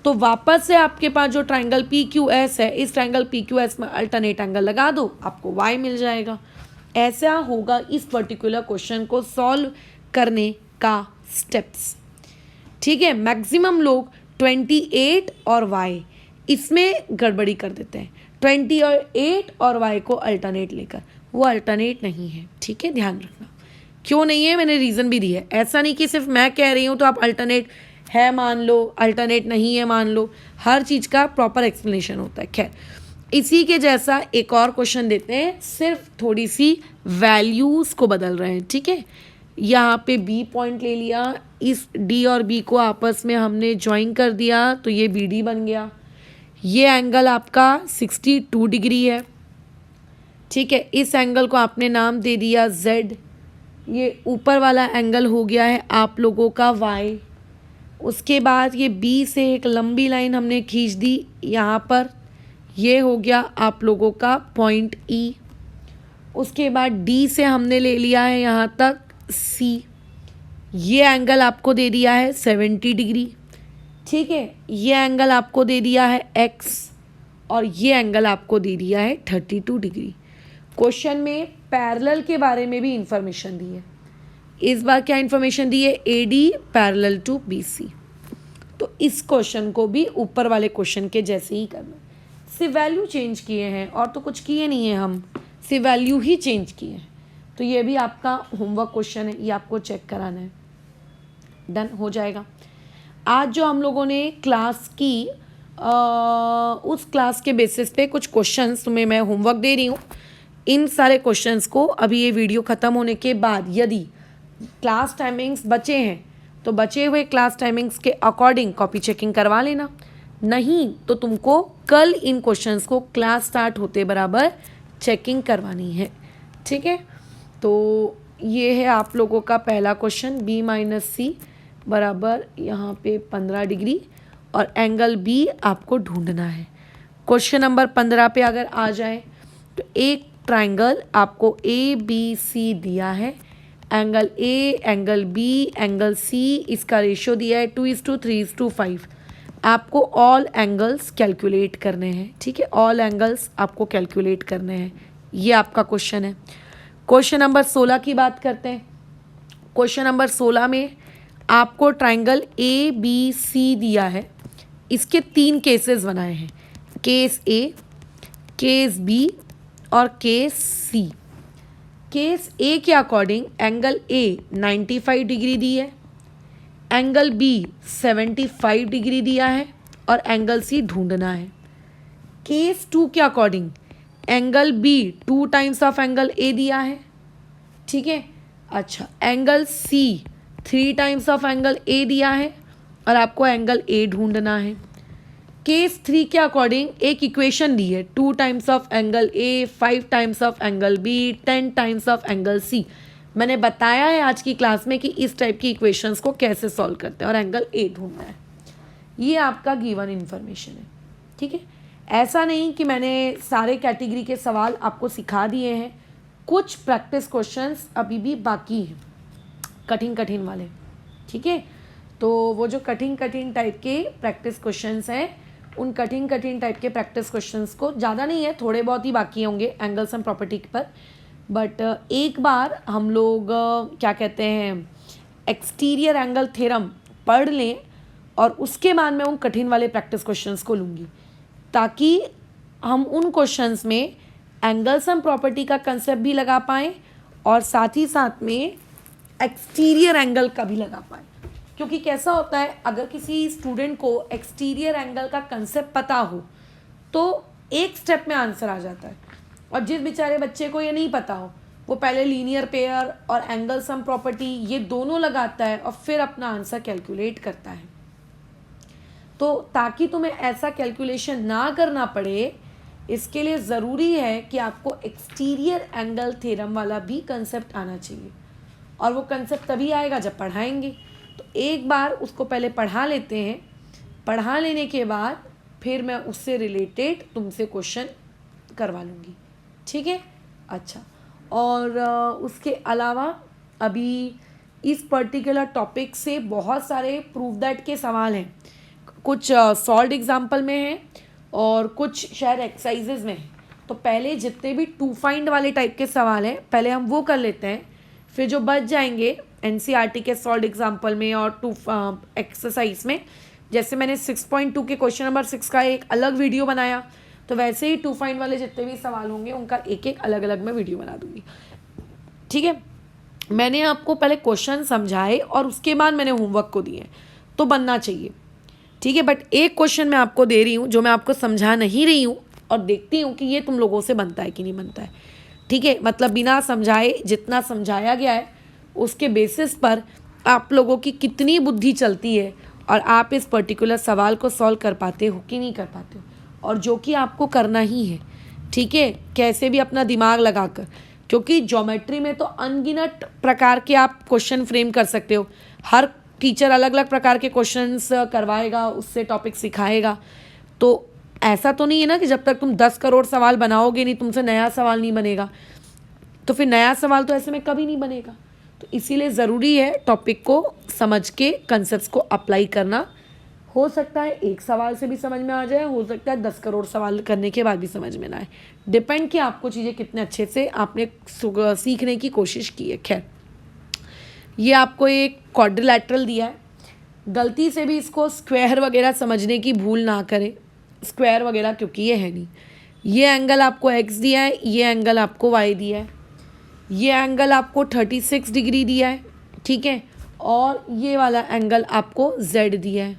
Speaker 1: तो वापस से आपके पास जो ट्रायंगल PQS है, इस ट्रायंगल PQS में अल्टरनेट एंगल लगा दो, आपको y मिल जाएगा। ऐसा होगा इस पर्टिकुलर क्वेश्चन को सॉल्व करने का स्टेप्स। ठीक है, मैक्सिमम लोग 28 और y इसमें गड़बड़ी कर देते हैं, 28 और y को अल्टरनेट लेकर, वो अल्टरनेट नहीं है। ठीक है, ध्यान रखना। क्यों नहीं है मैंने रीज़न भी दिया है, ऐसा नहीं कि सिर्फ मैं कह रही हूँ तो आप अल्टरनेट है मान लो, अल्टरनेट नहीं है मान लो, हर चीज़ का प्रॉपर एक्सप्लेनेशन होता है। खैर, इसी के जैसा एक और क्वेश्चन देते हैं, सिर्फ थोड़ी सी वैल्यूज़ को बदल रहे हैं। ठीक है, यहाँ पे B पॉइंट ले लिया, इस D और B को आपस में हमने ज्वाइन कर दिया तो ये BD बन गया। ये एंगल आपका 62 डिग्री है। ठीक है, इस एंगल को आपने नाम दे दिया Z। ये ऊपर वाला एंगल हो गया है आप लोगों का Y। उसके बाद ये B से एक लंबी लाइन हमने खींच दी यहाँ पर, ये हो गया आप लोगों का पॉइंट E। उसके बाद D से हमने ले लिया है यहाँ तक C। ये एंगल आपको दे दिया है 70 डिग्री। ठीक है, ये एंगल आपको दे दिया है X और ये एंगल आपको दे दिया है 32 डिग्री। क्वेश्चन में पैरेलल के बारे में भी इंफॉर्मेशन दी है। इस बार क्या इंफॉर्मेशन दी है, AD पैरेलल टू BC। तो इस क्वेश्चन को भी ऊपर वाले क्वेश्चन के जैसे ही करना है, सिर्फ वैल्यू चेंज किए हैं और तो कुछ किए नहीं है, हम सिर्फ वैल्यू ही चेंज किए हैं। तो ये भी आपका होमवर्क क्वेश्चन है, ये आपको चेक कराना है। डन हो जाएगा। आज जो हम लोगों ने क्लास की उस क्लास के बेसिस पे कुछ क्वेश्चंस तुम्हें मैं होमवर्क दे रही हूँ। इन सारे क्वेश्चंस को अभी ये वीडियो ख़त्म होने के बाद यदि क्लास टाइमिंग्स बचे हैं तो बचे हुए क्लास टाइमिंग्स के अकॉर्डिंग कॉपी चेकिंग करवा लेना, नहीं तो तुमको कल इन क्वेश्चंस को क्लास स्टार्ट होते बराबर चेकिंग करवानी है। ठीक है, तो ये है आप लोगों का पहला क्वेश्चन, B-C बराबर यहाँ पे 15 डिग्री और एंगल B आपको ढूंढना है। क्वेश्चन नंबर 15 पे अगर आ जाए तो एक ट्राइंगल आपको ABC दिया है, angle A, angle B, angle C, इसका रेशियो दिया है 2:3:5। आपको ऑल एंगल्स कैलकुलेट करने हैं। ठीक है, ऑल एंगल्स आपको कैलकुलेट करने हैं, ये आपका क्वेश्चन है। क्वेश्चन नंबर 16 की बात करते हैं। क्वेश्चन नंबर 16 में आपको ट्राइंगल ABC दिया है, इसके 3 केसेस बनाए हैं, केस A, केस B और केस C। केस A के अकॉर्डिंग एंगल A 95 डिग्री दी है, एंगल B 75 डिग्री दिया है और एंगल C ढूंढना है। केस 2 के according angle B 2 times of angle A दिया है। ठीक है, अच्छा, angle C 3 times of angle A दिया है और आपको एंगल A ढूंढना है। केस 3 के अकॉर्डिंग एक इक्वेशन दी है, 2 times of angle A, 5 times of angle B, 10 times of angle C। मैंने बताया है आज की क्लास में कि इस टाइप की इक्वेशंस को कैसे सॉल्व करते हैं और एंगल A ढूंढना है। ये आपका गिवन इन्फॉर्मेशन है। ठीक है, ऐसा नहीं कि मैंने सारे कैटेगरी के सवाल आपको सिखा दिए हैं, कुछ प्रैक्टिस क्वेश्चंस अभी भी बाकी हैं, कठिन कठिन वाले। ठीक है, तो वो जो कठिन कठिन टाइप के प्रैक्टिस क्वेश्चंस हैं, उन कठिन कठिन टाइप के प्रैक्टिस क्वेश्चंस को, ज़्यादा नहीं है, थोड़े बहुत ही बाकी होंगे एंगल्स एंड प्रॉपर्टी पर, बट एक बार हम लोग क्या कहते हैं एक्सटीरियर एंगल थ्योरम पढ़ लें और उसके बाद मैं उन कठिन वाले प्रैक्टिस क्वेश्चंस को लूँगी, ताकि हम उन क्वेश्चंस में एंगल्स एंड प्रॉपर्टी का कंसेप्ट भी लगा पाएँ और साथ ही साथ में एक्सटीरियर एंगल का भी लगा पाएँ। क्योंकि कैसा होता है, अगर किसी स्टूडेंट को एक्सटीरियर एंगल का कंसेप्ट पता हो तो एक स्टेप में आंसर आ जाता है, और जिस बेचारे बच्चे को ये नहीं पता हो वो पहले लीनियर पेयर और एंगल सम प्रॉपर्टी ये दोनों लगाता है और फिर अपना आंसर कैलकुलेट करता है। तो ताकि तुम्हें ऐसा कैलकुलेशन ना करना पड़े, इसके लिए ज़रूरी है कि आपको एक्सटीरियर एंगल थ्योरम वाला भी कंसेप्ट आना चाहिए, और वो कंसेप्ट तभी आएगा जब पढ़ाएंगे। तो एक बार उसको पहले पढ़ा लेते हैं, पढ़ा लेने के बाद फिर मैं उससे रिलेटेड तुमसे क्वेश्चन करवा लूँगी, ठीक है। अच्छा, और उसके अलावा अभी इस पर्टिकुलर टॉपिक से बहुत सारे प्रूफ दैट के सवाल हैं, कुछ सॉल्व्ड एग्जाम्पल में हैं और कुछ शायद एक्सरसाइजेज में हैं। तो पहले जितने भी टू फाइंड वाले टाइप के सवाल हैं पहले हम वो कर लेते हैं, फिर जो बच जाएंगे एनसीईआरटी के सॉल्व्ड एग्जाम्पल में और टू एक्सरसाइज में, जैसे मैंने 6.2 के क्वेश्चन नंबर 6 का एक अलग वीडियो बनाया, तो वैसे ही टू फाइंड वाले जितने भी सवाल होंगे उनका एक एक अलग अलग मैं वीडियो बना दूंगी, ठीक है। मैंने आपको पहले क्वेश्चन समझाए और उसके बाद मैंने होमवर्क को दिए, तो बनना चाहिए, ठीक है। बट एक क्वेश्चन मैं आपको दे रही हूँ जो मैं आपको समझा नहीं रही हूँ और देखती हूँ कि ये तुम लोगों से बनता है कि नहीं बनता है, ठीक है। मतलब बिना समझाए जितना समझाया गया है उसके बेसिस पर आप लोगों की कितनी बुद्धि चलती है और आप इस पर्टिकुलर सवाल को सॉल्व कर पाते हो कि नहीं कर पाते हो, और जो कि आपको करना ही है, ठीक है, कैसे भी अपना दिमाग लगाकर, क्योंकि ज्योमेट्री में तो अनगिनत प्रकार के आप क्वेश्चन फ्रेम कर सकते हो। हर टीचर अलग अलग प्रकार के क्वेश्चंस करवाएगा, उससे टॉपिक सिखाएगा, तो ऐसा तो नहीं है ना कि जब तक तुम 10 करोड़ सवाल बनाओगे नहीं तुमसे नया सवाल नहीं बनेगा, तो फिर नया सवाल तो ऐसे में कभी नहीं बनेगा। तो इसीलिए ज़रूरी है टॉपिक को समझ के कंसेप्ट्स को अप्लाई करना। हो सकता है एक सवाल से भी समझ में आ जाए, हो सकता है 10 करोड़ सवाल करने के बाद भी समझ में ना आए, डिपेंड कि आपको चीज़ें कितने अच्छे से आपने सीखने की कोशिश की है। खैर, ये आपको एक क्वाड्रिलैटरल दिया है, गलती से भी इसको स्क्वायर वगैरह समझने की भूल ना करें, स्क्वायर वगैरह क्योंकि ये है नहीं। ये एंगल आपको एक्स दिया है, ये एंगल आपको वाई दिया है, ये एंगल आपको 36 डिग्री दिया है, ठीक है, और ये वाला एंगल आपको जेड दिया है।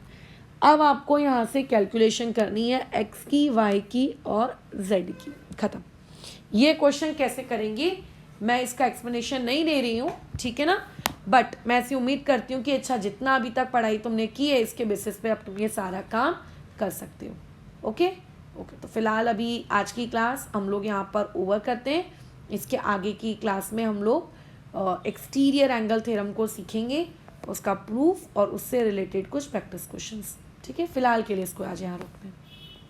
Speaker 1: अब आपको यहाँ से कैलकुलेशन करनी है एक्स की, वाई की और जेड की, ख़त्म। ये क्वेश्चन कैसे करेंगे मैं इसका एक्सप्लेनेशन नहीं दे रही हूँ, ठीक है ना, बट मैं ऐसी उम्मीद करती हूँ कि अच्छा जितना अभी तक पढ़ाई तुमने की है इसके बेसिस पे अब तुम ये सारा काम कर सकते हो। ओके, तो फिलहाल अभी आज की क्लास हम लोग यहाँ पर ओवर करते हैं। इसके आगे की क्लास में हम लोग एक्सटीरियर एंगल थ्योरम को सीखेंगे, उसका प्रूफ और उससे रिलेटेड कुछ प्रैक्टिस क्वेश्चंस, ठीक है। फिलहाल के लिए इसको आज यहाँ रोकते हैं।